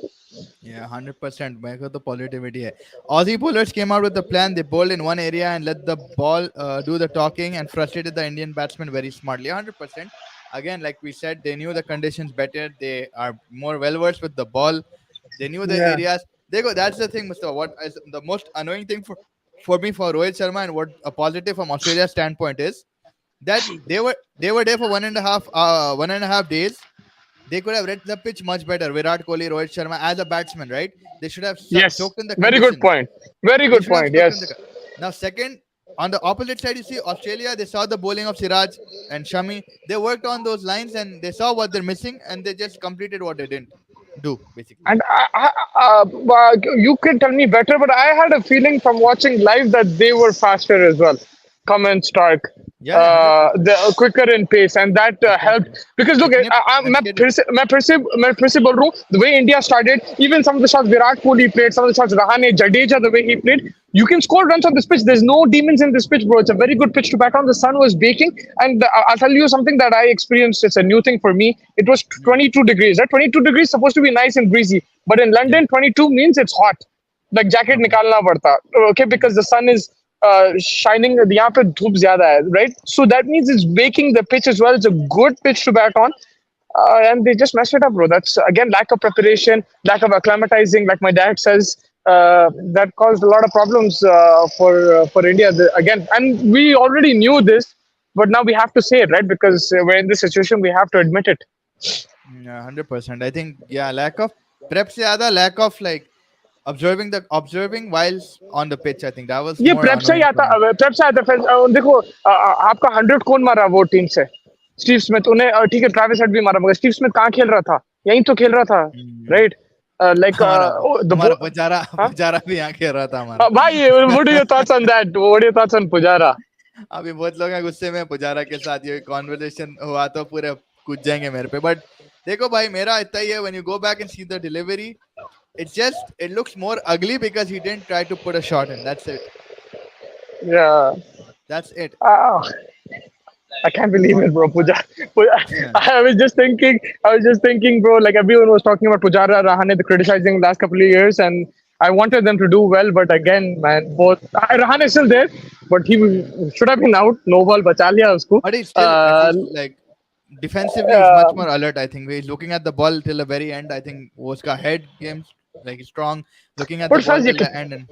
Yeah, 100%. मेरे को तो positivity है. Aussie bowlers came out with the plan. They bowled in one area and let the ball do the talking and frustrated the Indian batsmen very smartly. 100%. Again, like we said, they knew the conditions better. They are more well versed with the ball. They knew the Yeah. areas. They go. That's the thing, Mustafa. What is the most annoying thing for me for Rohit Sharma and what a positive from Australia's standpoint is that they were there for 1.5 days. They could have read the pitch much better. Virat Kohli, Rohit Sharma, as a batsman, right? They should have Yes. soaked in the Very good conditions. point. Very They good should have point. soaked Yes. in the. Now, second, on the opposite side, you see Australia. They saw the bowling of Siraj and Shami. They worked on those lines and they saw what they're missing and they just completed what they didn't do, basically. And you can tell me better, but I had a feeling from watching live that they were faster as well. Cummins, Stark, Yeah, 100%. the quicker in pace, and that helped. Definitely. Because look, कितने मैं अच्छे फिर से बोल रहा हूँ, the way India started, even some of the shots Virat Kohli played, some of the shots Rahane, Jadeja, the way he played, you can score runs on this pitch. There's no demons in this pitch, bro. It's a very good pitch to bat on. The sun was baking, and I'll tell you something that I experienced. It's a new thing for me. It was 22 degrees. Right? 22 degrees supposed to be nice and breezy, but in Yeah. London, 22 means it's hot. Like jacket Okay. निकालना पड़ता. Okay, because the sun is shining. यहाँ पे धूप ज़्यादा है, right? So that means it's baking the pitch as well. It's a good pitch to bat on. And they just messed it up, bro. That's again lack of preparation, lack of acclimatizing, like my dad says. That caused a lot of problems for India again. And we already knew this, but now we have to say it, right? Because we're in this situation, we have to admit it. Yeah, 100%. I think, yeah, lack of prep se zyada lack of like observing whilst on the pitch. I think that was ये more prep से ही annoying for आता me. Prep से आता फिर देखो आपका 100 कौन मारा वो टीम से स्टीव स्मिथ उन्हें ठीक है ट्रैविस हेड भी मारा मगर स्टीव स्मिथ कहाँ खेल रहा था यहीं तो खेल रहा था राइट लाइक हमारा द हमारा पुजारा भी यहाँ खेल रहा था हमारा. भाई what are your thoughts on that what are your thoughts on Pujara अभी बहुत लोग हैं गुस्से में पुजारा के साथ ये कॉन्वर्सेशन हुआ तो पूरे कूद जाएंगे मेरे पे. बट देखो भाई मेरा इतना ही है. When you go back and see the delivery it looks more ugly because he didn't try to put a shot in. That's it. Yeah. That's it. I can't believe it, bro. Yeah. I was just thinking, bro. Like everyone was talking about Pujara, Rahane, the criticizing last couple of years, and I wanted them to do well, but again, man, both Rahane is still there, but he should have been out. No ball, bacha liya usko. But he's still at least like defensively he's much more alert. I think he's looking at the ball till the very end. I think उसका head game like strong, looking at the But ball Saj, till the end. And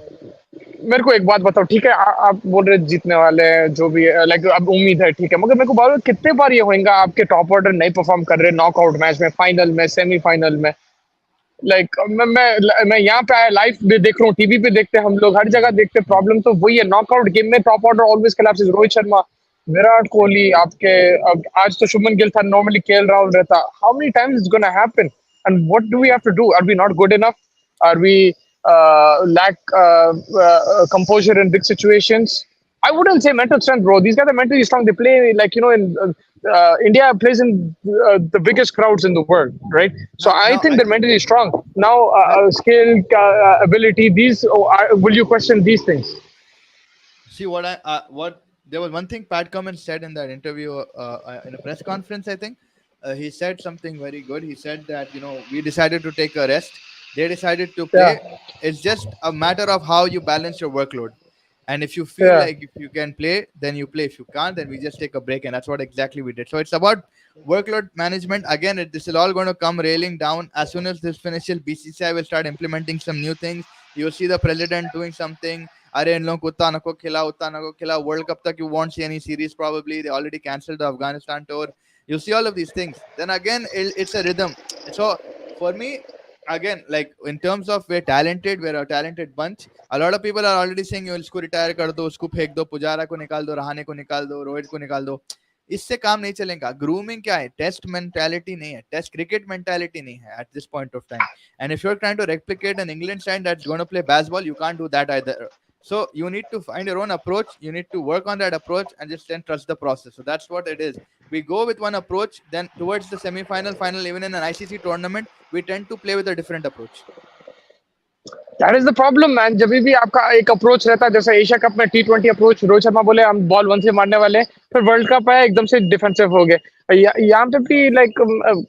मेरे को एक बात बताओ ठीक है आप बोल रहे जीतने वाले हैं जो भी लाइक अब उम्मीद है ठीक है मगर मेरे को बोलो कितने बार ये होएगा आपके टॉप ऑर्डर नहीं परफॉर्म कर रहे नॉकआउट मैच में फाइनल में सेमीफाइनल में लाइक मैं यहाँ पे आया लाइव भी देख रहा हूँ टीवी पे देखते हैं हम लोग हर जगह देखते हैं प्रॉब्लम तो वही है नॉकआउट गेम में top order always collapses Rohit Sharma Virat Kohli आपके अब आज तो शुभमन गिल था नॉर्मली केएल राहुल रहता how many times it's gonna happen and what do we have to do are we not good enough are we lack composure in big situations. I wouldn't say mental strength, bro. These guys are mentally strong. They play like in India plays in the biggest crowds in the world, right? So I now think I they're mentally strong. Now, skill, ability. Will you question these things? see what there was one thing Pat Cummins said in that interview, in a press conference. I think he said something very good. He said that we decided to take a rest. They decided to Yeah, play. It's just a matter of how you balance your workload. And if you feel yeah. like if you can play, then you play. If you can't, then we just take a break. And that's what exactly we did. So it's about workload management. Again, this is all going to come railing down as soon as this finishes. BCCI will start implementing some new things. You'll see the president doing something. अरे इन लोगों को उतना नको खिला उतना नको खिला world cup तक you won't see any series probably. They already cancelled the Afghanistan tour. You see all of these things. Then again, it's a rhythm. So for me, again, like in terms of we're a talented bunch. A lot of people are already saying इसको retire कर दो, उसको फेंक दो, पुजारा को निकाल दो, रहाने को निकाल दो, रोहित को निकाल दो. इससे काम नहीं चलेगा. ग्रूमिंग क्या है? टेस्ट मेंटालिटी नहीं है, टेस्ट क्रिकेट मेंटालिटी नहीं है at this point of time. And if you're trying to replicate an England side that's going to play baseball, you can't do that either. So you need to find your own approach. You need to work on that approach and just then trust the process. So that's what it is. We go with one approach, then towards the semi-final, final, even in an ICC tournament, we tend to play with a different approach. That is the problem man. जब भी आपका एक approach रहता है, जैसे Asia cup में T20 approach, Rohit Sharma बोले हम बॉल वन से मारने वाले, फिर वर्ल्ड कप आया एकदम से डिफेंसिव हो गए. यहाँ पे भी लाइक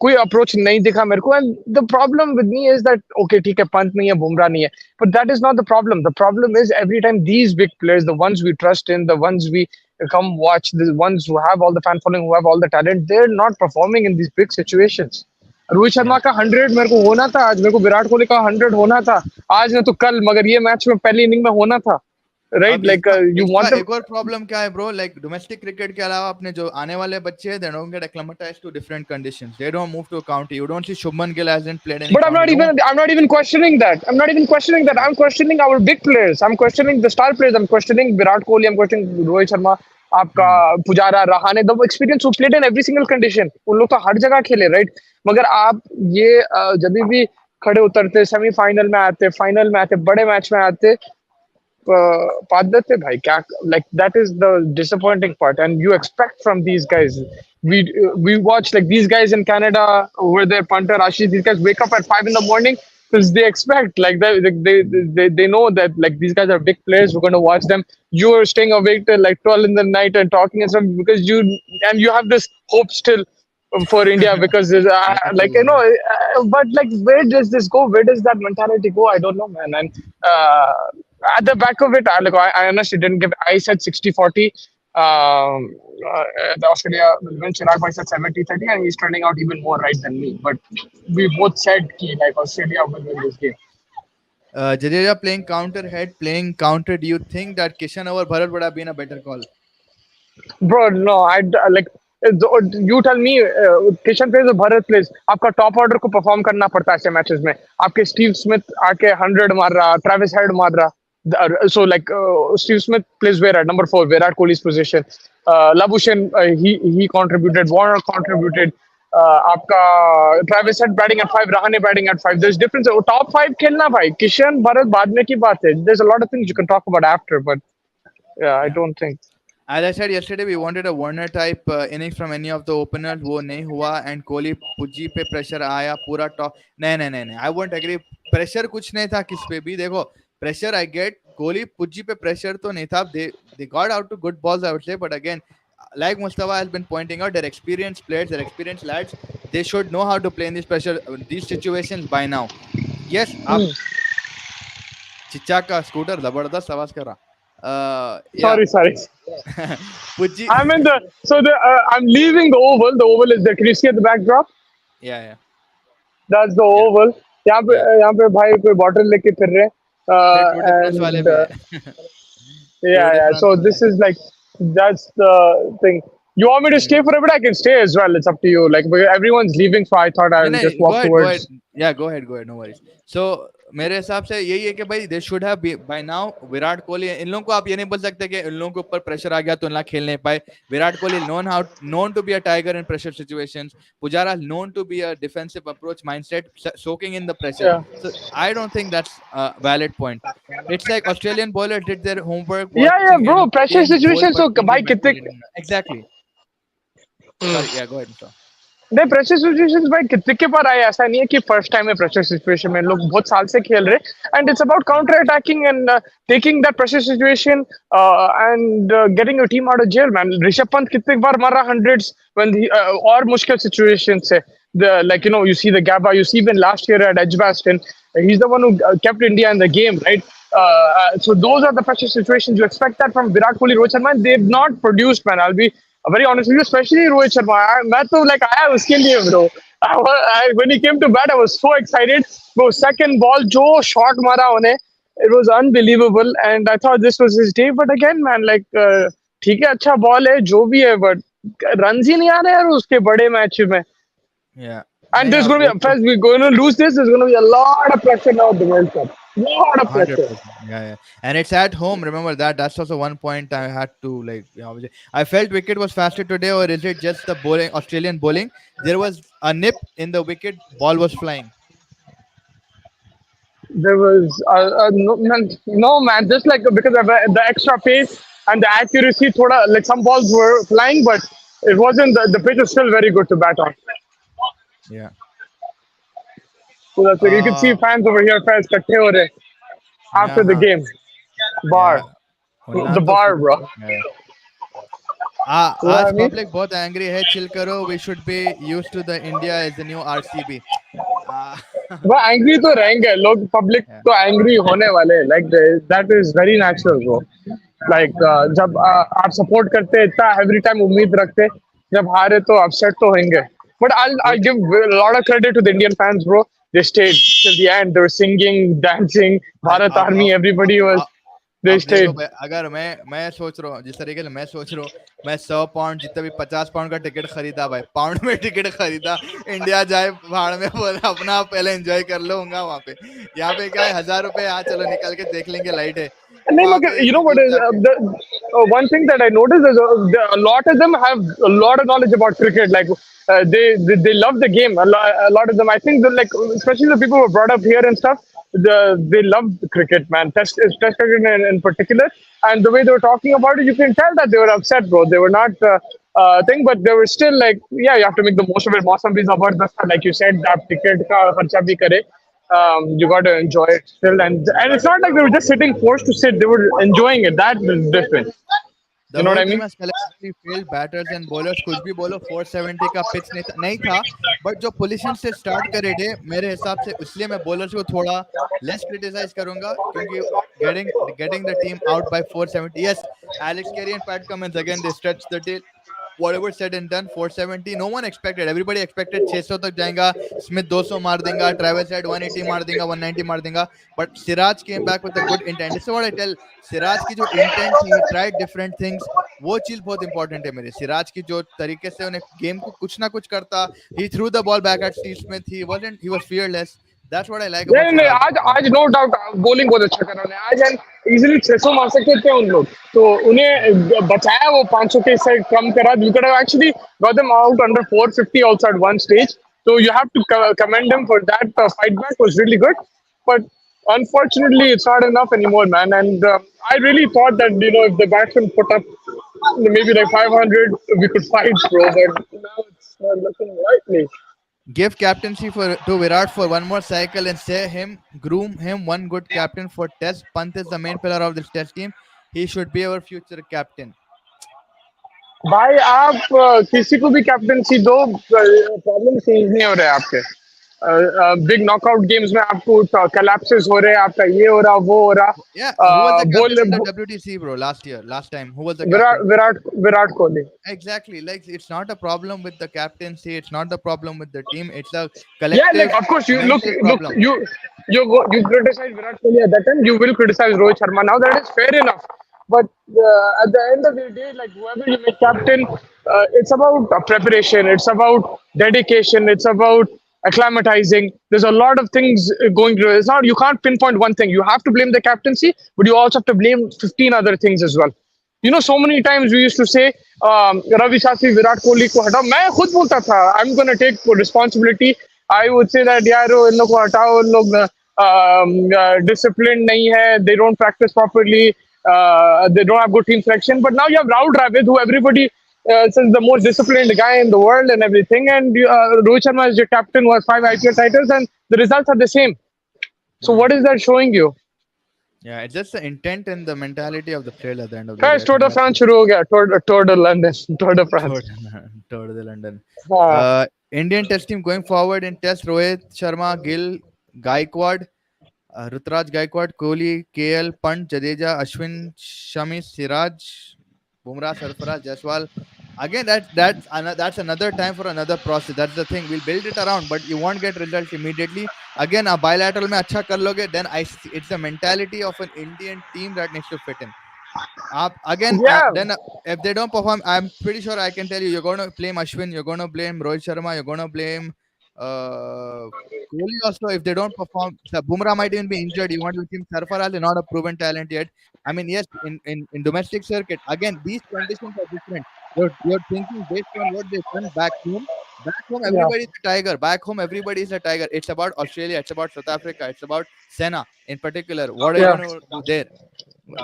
कोई अप्रोच नहीं दिखा मेरे को. And the problem with me is that okay ठीक है, पंत नहीं है, बुमराह नहीं है, but that is not the problem. The problem is every time these big players, the ones we trust in, the ones we come watch, the ones who have all the fan following, who have all the talent, they're not performing in these big situations. Rohit Sharma Yeah. का 100 मेरे को होना था आज, मेरे को विराट कोहली का 100 होना था आज, नहीं तो कल, मगर ये मैच में पहली इनिंग में होना था. राइट, अब लाइक इसका यू इसका वांट. एक और प्रॉब्लम क्या है ब्रो, लाइक डोमेस्टिक क्रिकेट के अलावा अपने जो आने वाले बच्चे हैं, they don't get acclimatized to different conditions. They don't move to a county. You don't see Shubman Gill hasn't played any But county. No one. I'm not even questioning that. I'm not even questioning that. I'm questioning our big players. I'm questioning the star players. I'm questioning Virat Kohli. I'm questioning Rohit Sharma. आपका Pujara, Rahane, the experience, who played in every single condition. उन लोग तो हर जगह खेले, right. मगर आप ये जब भी खड़े उतरते, सेमीफाइनल में आते, फाइनल में आते, बड़े मैच में आते, पात देते भाई क्या. Like that is the disappointing part, and you expect from these guys. We watch like these guys in Canada over there, punter Ashish, these guys wake up at 5 in the morning because they expect like they know that like these guys are big players, we're going to watch them. You are staying awake till like 12 in the night and talking and stuff because you have this hope still for India because like Exactly, yeah. but like where does this go? Where does that mentality go? I don't know, man. And at the back of it, I honestly didn't give. I said 60-40. The Australia will win. Chirag Bhai said 70-30, and he's turning out even more right than me. But we both said like Australia will win this game. Jadeja playing counter head, playing counter. Do you think that Kishan over Bharat would have been a better call? Bro, no, like you tell me. Kishan plays or Bharat plays. आपका top order को perform करना पड़ता है ऐसे matches में. आपके Steve Smith आके 100 मार रहा, ट्रेविस हेड मार रहा. So like Steve Smith plays where at number 4, Virat Kohli's position. Labuschagne, he contributed. Warner contributed. आपका Travis Head batting at 5, Rahane batting at 5. There's difference. Top 5 खेलना भाई. Kishan, Bharat बाद में की बात है. There's a lot of things you can talk about after, but yeah, I don't think. As I said yesterday, we wanted a Warner type innings from any of the openers. वो नहीं हुआ and Kohli पुज्जी पे pressure आया पूरा top. नहीं. I won't agree. Pressure कुछ नहीं था किस पे भी. देखो pressure I get. Kohli पुज्जी पे pressure तो नहीं था. They got out to good balls, I would say, but again, like Mustafa has been pointing out, they're experienced players, they're experienced lads. They should know how to play in this pressure, these situations by now. Yes, आप चिच्चा का scooter जबरदस्त आवाज कर रहा. Yeah. Sorry. Pujji. I'm in the I'm leaving the oval. The oval is there. Can you see at the backdrop? Yeah. That's the oval. यहाँ पे भाई कोई bottle लेके फिर रहे. टूटे प्रेस वाले भी है. Yeah. So this is like that's the thing. You want me to stay for a bit? I can stay as well. It's up to you. Like everyone's leaving, so I thought I would just walk towards. Go ahead. No worries. So मेरे हिसाब से यही है कि भाई they should have by now Virat Kohli. इन लोगों को आप ये नहीं बोल सकते कि इन लोगों के ऊपर प्रेशर आ गया तो इन लोग खेल नहीं पाए. Virat Kohli known to be a tiger in pressure situations. Pujara known to be a defensive approach mindset, soaking in the pressure. Yeah. So I don't think that's a valid point. It's like Australian bowler did their homework. Yeah, bro. Pressure situations. So, bhai, exactly. Sorry, yeah, go ahead. Mustafa. नहीं pressure situations भाई कितने के बार आए ऐसा नहीं है कि फर्स्ट टाइम है प्रेशर सिचुएशन में लोग बहुत साल से खेल रहे and it's about counter attacking and taking that pressure situation and getting your team out of jail man Rishabh Pant कितने बार मारा हंड्रेड्स व्हेन और मुश्किल सिचुएशन से the like you see the Gabba you see even last year at Edgbaston he's the one who kept India in the game right so those are the pressure situations you expect that from Virat Kohli Rohit Sharma and they've not produced man I'll be very honest with you especially Rohit Sharma मैं तो like आया उसके लिए bro when he came to bat I was so excited bro second ball जो shot मारा उन्हें it was unbelievable and I thought this was his day but again man like ठीक है अच्छा बॉल है जो भी है but runs ही नहीं आ रहे यार उसके बड़े मैच में Yeah. and नहीं there's अब going वो to be, तो first we're going to lose this. There's going to be a lot of pressure now at the World Cup. Lot of pressure. 100%. Yeah. And it's at home. Remember that. That's also one point I had to like. I felt wicket was faster today, or is it just the bowling, Australian bowling? There was a nip in the wicket. Ball was flying. There was no man, just like because of the extra pace and the accuracy, thoda, like some balls were flying, but it wasn't. The pitch was still very good to bat on. Yeah. So that's like you can see Uh. fans over here, fans इकट्ठे हो रहे after Yeah. the game. Bar, Yeah. होना the तो bar, शुरू. bro. Yeah. You know what आज I mean? Public बहुत angry है. Chill करो. We should be used to the India as the new RCB. Uh, वो एंग्री तो रहेंगे लोग पब्लिक yeah. तो एंग्री होने वाले like that is very natural bro like जब आप सपोर्ट करते इतना एवरी टाइम उम्मीद रखते जब हारे तो अपसेट तो होंगे बट आई देख give lot of credit to the Indian fans bro they stayed till the end they were singing dancing भाई Bharat army everybody was there अब देखो स्टेड भाई, अगर मैं सोच रहा हूँ जिस तरीके से मैं सोच रहा हूँ, मैं 100 पाउंड जितना भी 50 पाउंड का टिकट खरीदा भाई, पाउंड में टिकट खरीदा, इंडिया जाए भाड़ में, बोला अपना पहले एंजॉय कर लूंगा वहां पे. यहाँ पे क्या है, 1000 रुपए, हाँ चलो निकल के देख लेंगे, लाइट है And then, वहां look, पे you know what is चुपचाप के. one thing that I noticed is a lot of them have a lot of knowledge about cricket. Like they love the game. A lot of them, I think, that like especially the people who were brought up here and stuff, they love cricket, man. Test cricket in particular. And the way they were talking about it, you can tell that they were upset, bro. They were not thing, but they were still like, yeah, you have to make the most of it. Mausam bhi zabardast, like you said, that ticket ka kharcha bhi kare you got to enjoy it still and it's not like they were just sitting forced to sit they were enjoying it that is different the you know what whole I team mean has collectively failed. Batters and bowlers, कुछ भी बोलो, 470 का pitch नहीं था, but जो position से start करे थे मेरे हिसाब से, इसलिए मैं बॉलर्स को थोड़ा लेस क्रिटिसाइज करूंगा, क्योंकि getting the team out by 470. Yes, Alex Carey and Pat Cummins again they stretch the tail. Whatever said and done, 470, no one expected. Everybody expected 600 तक जाएगा, स्मिथ 200 मार देगा, ट्रेविस हेड 180 मार देगा, 190 मार देगा, but Siraj came back with a good intent. This is what I tell. Siraj की जो इंटेंट थी, tried different things, वो चीज बहुत इंपॉर्टेंट है मेरे. सिराज की जो तरीके से उन्हें गेम को कुछ ना कुछ करता, he threw the ball back at Steve Smith, he was fearless. That's what I like about नहीं Siraj. आज आज नो डाउट बॉलिंग बहुत अच्छा कर रहे हैं आज एंड इजीली 600 मार सकते थे उन लोग तो उन्हें बचाया वो 500 के से कम करा you could have actually got them out under 450 also at one stage so you have to commend them for that fight back was really good but unfortunately it's not enough anymore man and I really thought that if the batsmen put up maybe like 500 we could fight bro but now it's not looking likely. Give captaincy to Virat for one more cycle and say him, groom him one good captain for Test. Pant is the main pillar of this Test team. He should be our future captain. भाई आप किसी को भी captaincy दो problem change नहीं हो रहे हैं आपके बिग नॉकआउट गेम्स में आपको कोलैप्सेस हो रहे हैं आपका ये हो रहा वो हो रहा Yeah, who was the बोल captain in the WTC, bro? Last time, who was the Virat captain? Virat Kohli Exactly. Like, it's not a problem with the captaincy. It's not the problem with the team. It's a yeah like collective of course you mental look problem. you criticize Virat Kohli at that time you will criticize Rohit Sharma now that is fair enough but at the end of the day like whoever you make captain it's about preparation it's about dedication it's about acclimatizing there's a lot of things going through it's not you can't pinpoint one thing you have to blame the captaincy but you also have to blame 15 other things as well so many times we used to say Ravi Shastri Virat Kohli को हटाओ मैं खुद बोलता था I'm going to take responsibility I would say that यार इन लोग को हटाओ इन लोग disciplined नहीं है they don't practice properly they don't have good team selection but now you have Rahul Dravid who everybody since the most disciplined guy in the world and everything. And Rohit Sharma is your captain, was 5 IPL titles, and the results are the same. So Hmm. what is that showing you? Yeah, it's just the intent and the mentality of the player at the end of the day. Guys, I Tour think de that's France शुरू हो गया. Tour de London, Tour de France. Tour, Tour de London. हाँ. Indian Test team going forward in Test: Rohit Sharma, Gill, Gaikwad, Rutraj Gaikwad, Kohli, KL, Pant, Jadeja, Ashwin, Shami, Siraj, Bumrah, Sarfaraz, Jaiswal. Again, that's another time for another process. That's the thing. We'll build it around, but you won't get results immediately. Again, a bilateral में अच्छा कर लोगे, then it's the mentality of an Indian team that needs to fit in. Again, Yeah. then if they don't perform, I'm pretty sure I can tell you, you're going to blame Ashwin, you're going to blame Rohit Sharma, you're going to blame uh, Kohli also. If they don't perform, Bumrah might even be injured. You want to think Sarfaraz is not a proven talent yet. I mean, yes, in domestic circuit, again, these conditions are different. You're thinking based on what they've done back home. Back home, Yeah. everybody's a tiger. Back home, everybody is a tiger. It's about Australia. It's about South Africa. It's about Senna in particular. What are you Yeah. going to do there?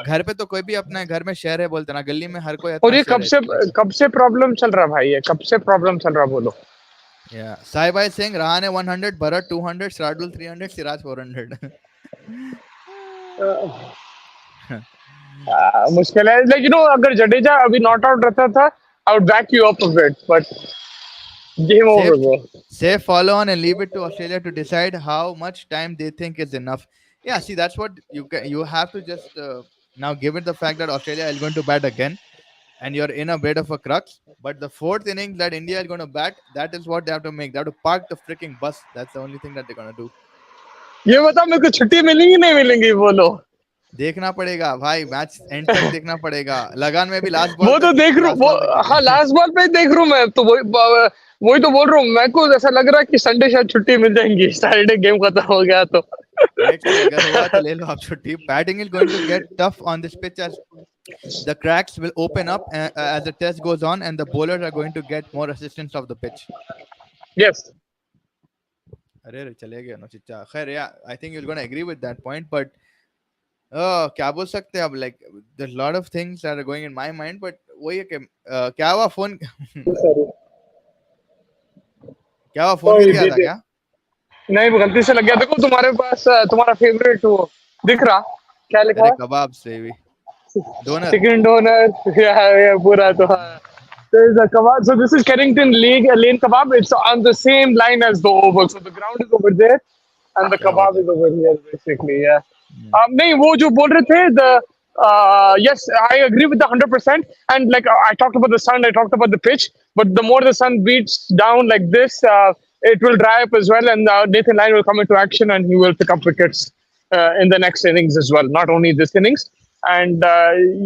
घर पे तो कोई भी अपना घर में शेर है बोलते ना, गली में हर कोई और अपना ये शेर है. कब से प्रॉब्लम चल रहा भाई, ये कब से प्रॉब्लम चल रहा बोलो. Yeah, Sai Bhai Singh, Rahane 100, Bharat 200, Shradul 300, Siraj 400. मुश्किल है. लाइक यू नो, अगर जडेजा अभी नॉट आउट रहता था, I would back you up a bit, but game safe, over bro. safe follow on and leave it to Australia to decide how much time they think is enough. Yeah, see, that's what you have to just now, given the fact that Australia is going to bat again, and you're in a bit of a crux. But the fourth inning that India is going to bat, that is what they have to make. They have to park the freaking bus. That's the only thing that they're going to do. ये बताओ मेरे को छुट्टी मिलेंगी नहीं मिलेंगी बोलो. देखना पड़ेगा भाई, मैच एंड तक देखना पड़ेगा. लगान में भी लास्ट बॉल वो तक तो देख रू लास्ट वो. बॉल तक हाँ, देखे. लास्ट बॉल पे देख रू मैं तो वही तो बोल रहा हूँ. मेरे को ऐसा लग रहा है कि संडे शायद छुट्टी मिल जाएंगी, सैटरडे गेम खत्म हो गया तो. लेट्स सी, अगर हुआ तो ले लो आप छुट्टी. Batting is going to get tough on this pitch as the cracks will open up as the test goes on, and the bowlers are going to get more assistance of the pitch. Yes. अरे अरे, चले गए ना चिच्चा. खैर, yeah I think you are gonna agree with that point, but क्या बोल सकते हैं अब. Like there lot of things are going in my mind, but वही है कि क्या हुआ फोन. क्या हुआ, फोन गिर गया था क्या? नहीं, वो गलती से लग गया. देखो तुम्हारे पास तुम्हारा फेवरेट वो दिख रहा, क्या लिखा अरे है? कबाब से भी donor. Chicken donut. Yeah, pura to. There's a kebab. So this is Carrington Lane kebab. It's on the same line as the oval. So the ground is over there, and the क्या बात kebab है. is over here, basically. Yeah. हम्म, नहीं, वो जो बोल रहे थे, the yes, I agree with the 100%. And like I talked about the sun, I talked about the pitch. But the more the sun beats down like this, it will dry up as well, and Nathan Lyon will come into action, and he will pick up wickets in the next innings as well. Not only this innings. And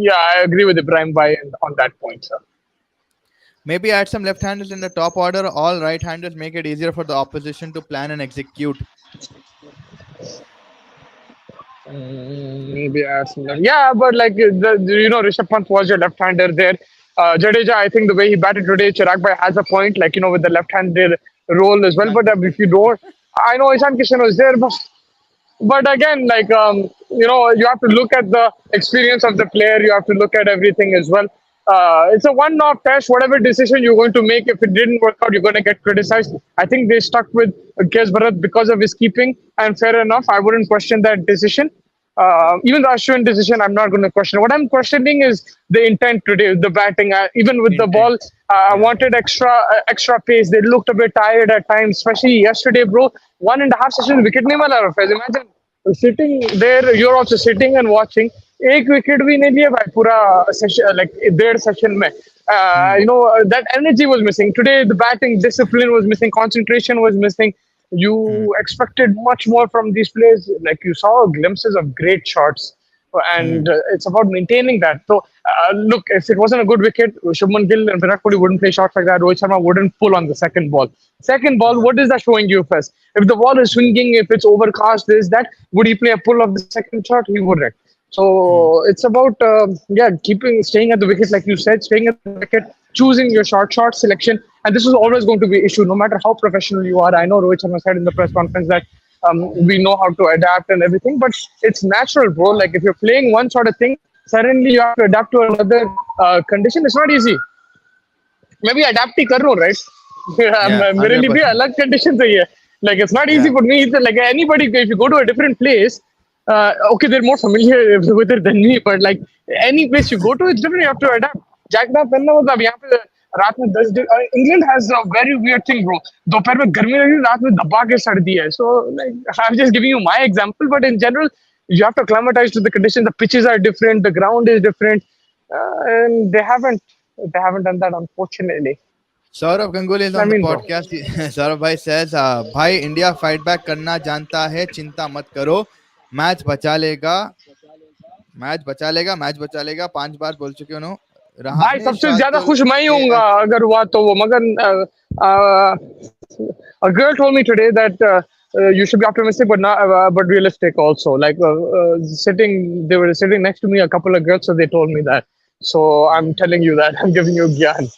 yeah, I agree with Ibrahim Bhai on that point, sir. maybe add some left-handers in the top order. All right-handers make it easier for the opposition to plan and execute. Maybe add some. Yeah, but like Rishabh Pant was your left-hander there. Jadeja, I think the way he batted today, Chirag Bhai has a point, like with the left-handed role as well. But if you don't, I know Ishan Kishan was there, but again, like you have to look at the experience of the player. You have to look at everything as well. It's a one-off test. Whatever decision you're going to make, if it didn't work out, you're going to get criticized. I think they stuck with Kes Bharat because of his keeping, and fair enough. I wouldn't question that decision. Even the Ashwin decision, I'm not going to question. What I'm questioning is the intent today, the batting. Even with the ball, Intent. I Yeah. wanted extra pace. They looked a bit tired at times, especially yesterday, bro. 1.5 sessions wicket nahi mila Rafez. Imagine sitting there, you're also sitting and watching. एक wicket भी नहीं लिया भाई पूरा session, like डेढ़ session में. Hmm. That energy was missing today. The batting discipline was missing, concentration was missing. You Hmm. expected much more from these players. Like you saw glimpses of great shots, Hmm. and it's about maintaining that. So look, if it wasn't a good wicket, Shubman Gill and Virat Kohli wouldn't play shots like that. Rohit Sharma wouldn't pull on the second ball. Second ball, Yeah. what is that showing you first? If the ball is swinging, if it's overcast, this, that, would he play a pull of the second shot? He wouldn't. Hmm. So it's about staying at the wicket, like you said, staying at the wicket, choosing your shot selection, and this is always going to be an issue, no matter how professional you are. I know Rohit Sharma said in the press conference that we know how to adapt and everything, but it's natural, bro. Like if you're playing one sort of thing, suddenly you have to adapt to another condition. It's not easy. मैं भी adapt ही कर रहा हूँ, Yeah, right. मेरे लिए भी 100%. अलग condition चाहिए. Like it's not easy Yeah. for me either. Like anybody, if you go to a different place, okay, they're more familiar with it than me. But like any place you go to, it's different. You have to adapt. Jacket पहनना मतलब यहाँ पे रात में 10 England has a very weird thing bro. दोपहर में गर्मी लगी, रात में दबा के सर्दी है. So like I am just giving you my example, but in general you have to acclimatize to the conditions. The pitches are different, the ground is different, and they haven't done that, unfortunately. Saurav Ganguly is I on the mean, bro. podcast. Saurav bhai says, भाई India fight back करना जानता है, चिंता मत करो, match बचा लेगा, match बचा लेगा, मैच बचा लेगा, 5 बार बोल चुके उन्होंने. भाई रहाने सबसे ज्यादा शार्दुल खुश मैं ही हूँगा AF. अगर हुआ तो वो, मगर a girl told me today that you should be optimistic but not but realistic also. Like they were sitting next to me, a couple of girls, so they told me that. So I'm telling you that. I'm giving you gyan.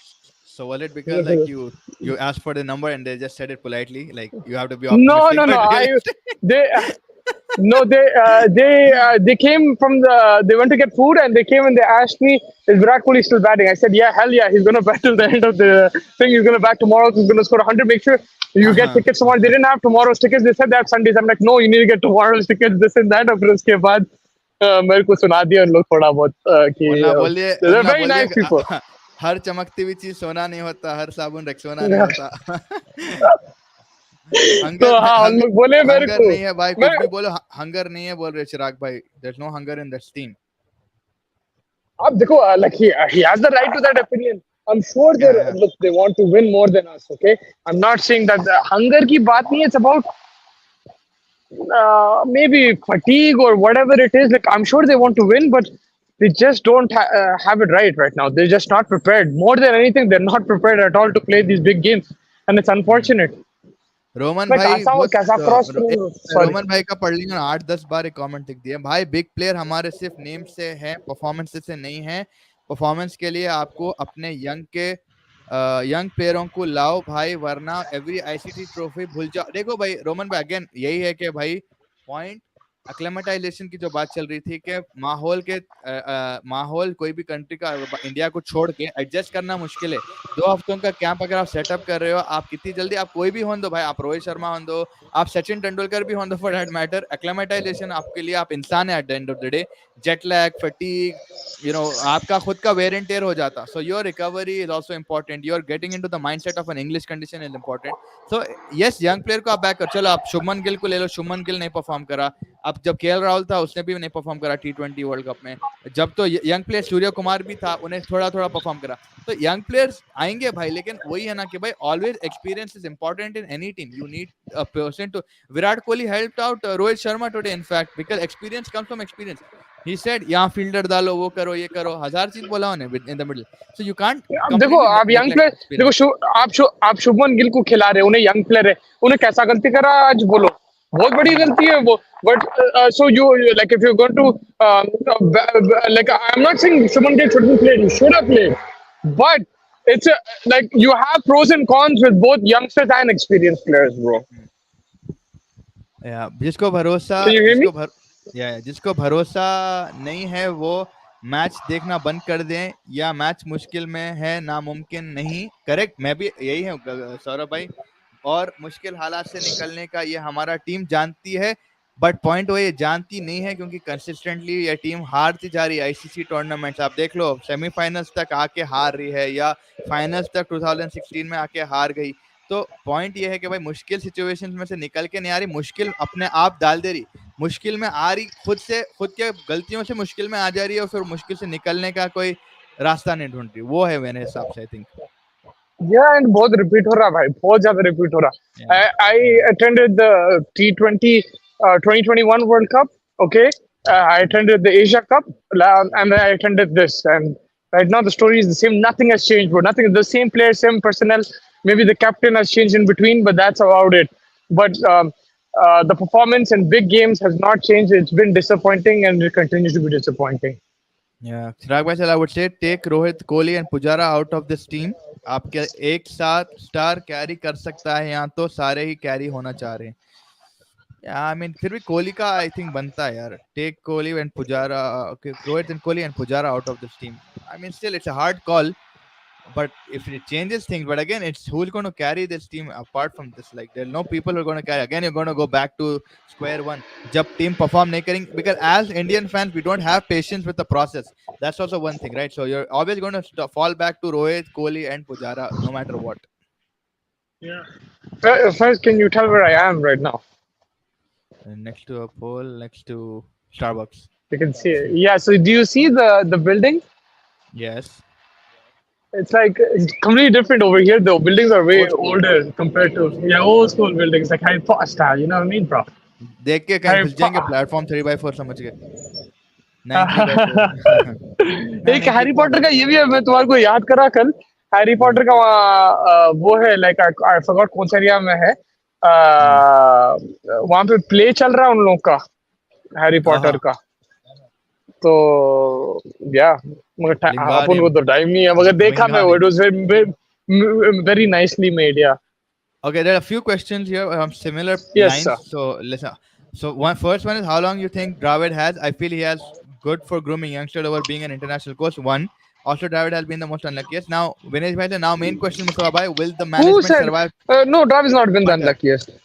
So was it because like you asked for the number and they just said it politely, like you have to be No, optimistic no, no. but I realistic? they No, they came from they went to get food and they came and they asked me, is Virat Kohli still batting? I said, yeah, hell yeah, he's gonna bat till the end of the thing. He's gonna bat tomorrow. He's gonna score 100. Make sure you get हाँ. tickets tomorrow. They didn't have tomorrow's tickets. They said they had Sundays. I'm like, no, you need to get tomorrow's tickets. This and that. और फिर उसके बाद मेरे को सुना दिया उन लोग थोड़ा बहुत कि they're वरना very बोलिए nice people. हर चमकती हुई चीज सोना नहीं होता, हर साबुन रेक्सोना नहीं होता. तो हंगर हाँ उन हंगर लोग बोले मेरे हंगर को. नहीं है भाई, मैं कुछ भी बोलो, हंगर नहीं है बोल रहे चिराग भाई. There is no hunger in that team. अब देखो, like he has the right to that opinion. I'm sure they या look, they want to win more than us. Okay, I'm not saying that the hunger की बात नहीं है. It's about maybe fatigue or whatever it is. Like I'm sure they want to win, but they just don't have it right now. They're just not prepared. More than anything, they're not prepared at all to play these big games, and it's unfortunate. Roman Like भाई वो कैसा cross. Sorry. Roman भाई का पढ़ लिया 8-10 बार एक comment लिख दिया, भाई बिग प्लेयर हमारे सिर्फ नेम से है, परफॉर्मेंस से नहीं है. परफॉर्मेंस के लिए आपको अपने यंग प्लेयरों को लाओ भाई, वरना एवरी आईसीसी ट्रॉफी भूल जाओ. देखो भाई रोमन भाई, अगेन यही है कि भाई पॉइंट अक्लेमेटाइजेशन की जो बात चल रही थी कि माहौल कोई भी कंट्री का इंडिया को छोड़ के एडजस्ट करना मुश्किल है. 2 हफ्तों का कैंप अगर आप सेटअप कर रहे हो, आप कितनी जल्दी, आप कोई भी हो दो भाई, आप रोहित शर्मा हो दो, आप सचिन तेंदुलकर भी हो दो, फॉर दैट मैटर, एक्लेमेटाइजेशन आपके लिए, आप इंसान है at the end of the day. Jet lag, fatigue, आपका खुद का वेर एंड टेयर हो जाता. So your recovery is also important. You are getting into the mindset of an English condition is important. So yes, young player को आप back कर, चलो आप शुभमन गिल को ले लो, शुभमन गिल नहीं परफॉर्म करा. अब जब केएल राहुल था उसने भी नहीं परफॉर्म करा T20 वर्ल्ड कप में. जब तो यंग प्लेयर सूर्य कुमार भी था, उन्हें थोड़ा थोड़ा परफॉर्म करा. तो यंग प्लेयर्स आएंगे भाई, लेकिन वही है ना कि भाई always experience is important in any team. You need a person to. Virat Kohli helped out Rohit Sharma today in fact, because experience comes from experience. He said यहाँ फील्डर डालो, वो करो, ये करो, हजार चीज बोला उन्हें in the middle. So you can't अब देखो, कंप्लीटली आप यंग नेग्लेक्ट प्लेयर देखो, एक्सपीरियंस. आप शुभमन गिल को खिला रहे हो, उन्हें यंग प्लेयर है, उन्हें कैसा गलती करा आज बोलो. बहुत बड़ी गलती है वो. But so you like if you going to like I'm not saying Shubman Gill shouldn't play. He should have played, but it's like you have pros and cons with both youngsters and experienced players, bro. जिसको भरोसा Can you hear me? जिसको भरोसा नहीं है वो match देखना बंद कर दें, या मैच मुश्किल में है, नामुमकिन नहीं. करेक्ट, मैं भी यही हूँ सौरभ भाई. और मुश्किल हालात से निकलने का ये हमारा टीम जानती है, बट पॉइंट वो ये जानती नहीं है क्योंकि कंसिस्टेंटली ये टीम हारती जा रही है. आईसीसी टूर्नामेंट्स आप देख लो, सेमीफाइनल्स तक आके हार रही है, या फाइनल्स तक 2016 में आके हार गई. तो पॉइंट ये है कि भाई मुश्किल सिचुएशंस में से निकल के नहीं आ रही, मुश्किल अपने आप डाल दे रही. मुश्किल में आ रही खुद से, खुद के गलतियों से मुश्किल में आ जा रही है, और फिर मुश्किल से निकलने का कोई रास्ता नहीं ढूंढ रही. वो है मेरे हिसाब से, आई थिंक. Yeah, and बहुत रिपीट हो रहा भाई, बहुत ज्यादा रिपीट हो रहा. I attended the T20 2021 World Cup. Okay, I attended the Asia Cup, and then I attended this. And right now the story is the same. Nothing has changed, bro. Nothing. The same players, same personnel. Maybe the captain has changed in between, but that's about it. But the performance in big games has not changed. It's been disappointing, and it continues to be disappointing. चिराग भाई, I would say take Rohit Kohli and Pujara out of this team. आपके एक साथ star carry कर सकता है, यहाँ तो सारे ही कैरी होना चाह रहे हैं. आई मीन फिर भी कोहली का आई थिंक बनता है यार. Take Kohli and Pujara, Rohit and Kohli and Pujara out of this team. I mean still it's a hard call, but if it changes things, but again, it's who's going to carry this team apart from this. Like, there are no people who are going to carry. Again, you're going to go back to square one. Jab team perform nahi karenge, because as Indian fans, we don't have patience with the process. That's also one thing, right? So you're always going to fall back to Rohit, Kohli, and Pujara, no matter what. First, can you tell where I am right now? And next to a pole, next to Starbucks. You can see it. Yeah. So do you see the building? Yes. It's like it's completely different over here. Though buildings are way Old school. older compared to old school buildings like Harry Potter style. You know what I mean, bro? देख के कहीं Harry घुस जाएंगे Potter. Platform 3/4 समझ गए 9 3/4 ना एक नहीं हैरी keep on पॉटर का keep ये on भी है मैं तुम्हारे को याद करा कल हैरी हम्म पॉटर का वहाँ वो है लाइक आई फॉरगॉट कौन सा एरिया में है हम्म वहाँ पे प्ले चल रहा है उन लोग का हैरी हाँ पॉटर हाँ का तो या मगर अपन को लिंगारियम तो टाइम नहीं है मगर देखा मैं वो it Wingardium was very nicely made या okay there are a few questions here similar yes lines so listen so one first one is how long you think Dravid has I feel he has good for grooming youngsters over being an international coach one also Dravid has been the most unluckiest now Vinesh bhai now main question Mustafa bhai will the who management said survive no Travis not been the punter unluckiest.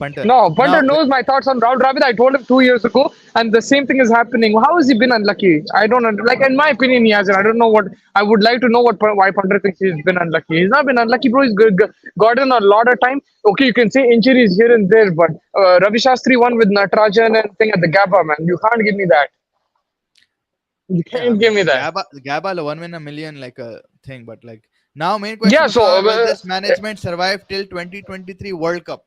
punter No, Punter now knows my thoughts on Rahul Dravid. I told him 2 years ago, and the same thing is happening. How has he been unlucky? I don't like. In my opinion, he hasn't. I don't know what. I would like to know why Punter thinks he's been unlucky. He's not been unlucky, bro. He's gotten a lot of time. Okay, you can say injuries here and there, but Ravi Shastri won with Natarajan and thing at the Gabba, man. You can't give me that. You yeah I can't give mean me that. Gabba 1 in a million like a thing but like now main question Yeah. So Mustafa will this management survive till 2023 World Cup.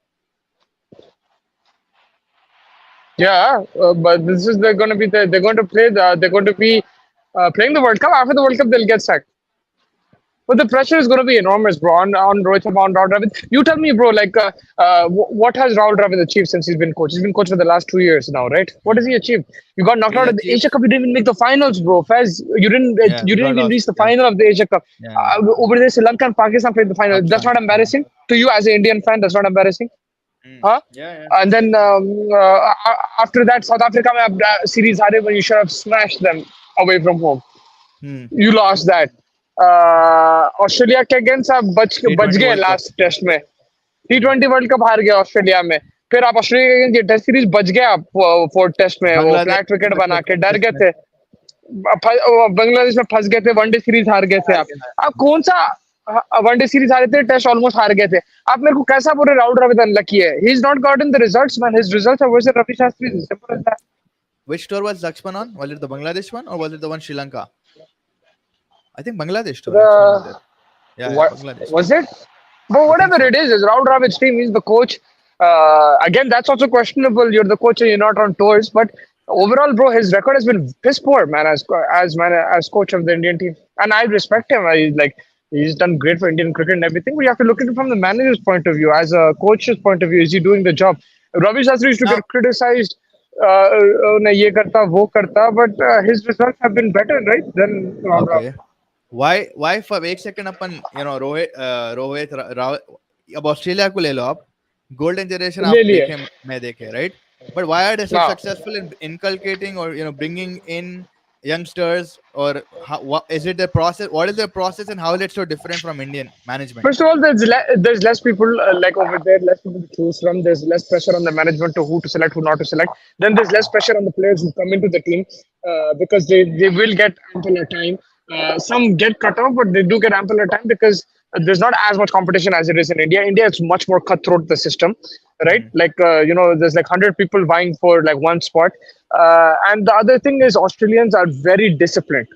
yeah, but this is they're going to be they're going to play they're going to be playing the World Cup. After the World Cup, they'll get sacked. But the pressure is going to be enormous, bro, on Rohit Sharma, on Rahul Dravid. You tell me, bro, like, what has Rahul Dravid achieved since he's been coach? He's been coach for the last 2 years now, right? What has he achieved? You got knocked He out of the Asia achieves Cup. You didn't even make the finals, bro. Faz, yeah you we didn't got even lost reach the yeah final of the Asia Cup. yeah Over there, Sri Lanka and Pakistan played the final. That's Pakistan not yeah embarrassing to you as an Indian fan. That's not embarrassing, huh? Yeah, yeah. And then after that, South Africa series had when you should have smashed them away from home. Hmm. You lost that. Australia के against आप बच T20 गए World Cup. Last test में T20 world cup हार गए Australia में फिर आप ऑस्ट्रेलिया के अगेंस्ट ये टेस्ट सीरीज बच गए आप फोर्थ टेस्ट में वो Bangladesh फ्लैट विकेट बना के डर Test गए में थे बांग्लादेश में फंस गए थे वनडे सीरीज हार गए थे हार आप गए आप कौन सा वनडे सीरीज हारे थे टेस्ट ऑलमोस्ट हार गए थे आप मेरे को कैसा बोल रहे राहुल द्रविड़ अनलकी है he is not gotten the results man his results are versus Ravi Shastri simple as that Which tour was Lakshman on? Was it the Bangladesh one or was it the one Sri Lanka? I think Bangladesh tour. Lakshman was there. the Yeah, yeah, what Bangladesh. was it? But I think whatever so. it is Rahul Dravid's team. He's the coach. Again, that's also questionable. You're the coach and you're not on tours. But overall, bro, his record has been piss poor, man. As coach of the Indian team, and I respect him. I like he's done great for Indian cricket and everything. But you have to look at it from the manager's point of view. As a coach's point of view, is he doing the job? Ravi Shastri used to Now, get criticized. नहीं ये करता वो करता but his results have been better right than Rahul Dravid. okay. Why for एक second अपन रोहित अब Australia को ले लो आप गोल्डन जनरेशन ले आप लिए देखे मैं देखे right but why are they so हाँ successful in inculcating or bringing in youngsters or is it the process what is the process and how is it so different from Indian management. First of all, there's less people like over there, less people to choose from. There's less pressure on the management to who to select, who not to select. Then there's less pressure on the players who come into the team because they will get ample of time. Some get cut off, but they do get ample of time because there's not as much competition as it is in India. India is much more cutthroat the system, right? Hmm. Like there's like 100 people vying for like one spot. And the other thing is Australians are very disciplined.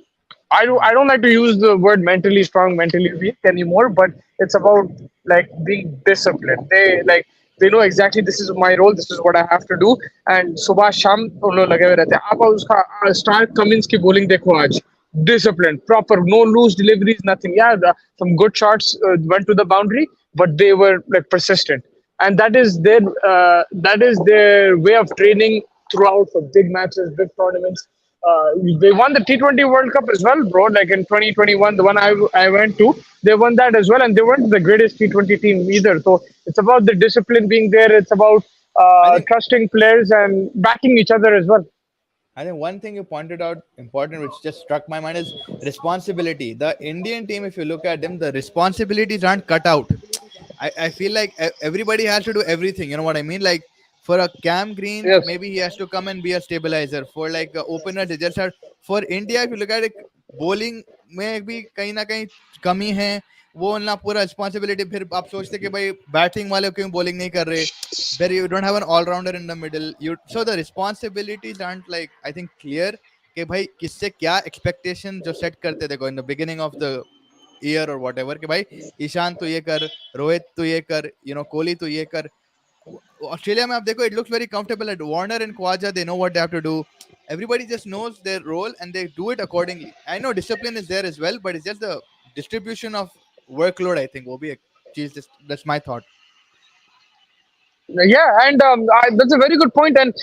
Hmm. I don't like to use the word mentally strong, mentally weak anymore, but it's about like being disciplined. They know exactly this is my role, this is what I have to do. And सुबह शाम उन लोग लगे हुए रहते हैं आप उसका स्टार कमिंस की bowling देखो आज disciplined proper no loose deliveries nothing yeah some good shots went to the boundary but they were like persistent and that is their way of training throughout for big matches big tournaments they won the T20 World Cup as well, bro. Like in 2021, the one I went to, they won that as well, and they weren't the greatest T20 team either. So it's about the discipline being there. It's about I think trusting players and backing each other as well. I think one thing you pointed out important, which just struck my mind, is responsibility. The Indian team, if you look at them, the responsibilities aren't cut out. I feel like everybody has to do everything. You know what I mean? Like for a Cam Green, Yes. maybe he has to come and be a stabilizer. For like openers, they just have. For India, if you look at it, bowling में भी कहीं ना कहीं कमी है. वो ना पूरा रिस्पॉन्सिबिलिटी फिर आप सोचते कि भाई बैटिंग वाले क्यों बॉलिंग नहीं कर रहे. Where you don't have an all-rounder in the middle. You so the responsibilities aren't like I think clear कि भाई किससे क्या expectation जो set करते देखो in the beginning of the year or whatever कि भाई ईशान तो ये कर, रोहित तो ये कर, कोहली तो ये कर. ऑस्ट्रेलिया में आप देखो it looks very comfortable at Warner and Khwaja. They know what they have to do. Everybody just knows their role and they do it accordingly. I know discipline is there as well, but it's just the distribution of workload. I think will be a cheese. That's my thought. Yeah, and that's a very good point. And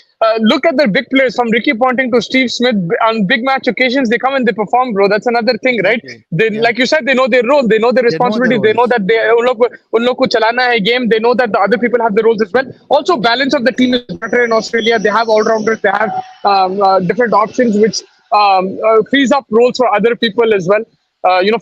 look at the big players from Ricky Ponting to Steve Smith on big match occasions. They come and they perform, bro. That's another thing, right? Exactly. They, Yeah. like you said, they know their role. They know their They know their responsibility. They know roles. that they उन लोग को चलाना है game. They know that the other people have the roles as well. Also, balance of the team is better in Australia. They have all rounders. They have different options, which frees up roles for other people as well.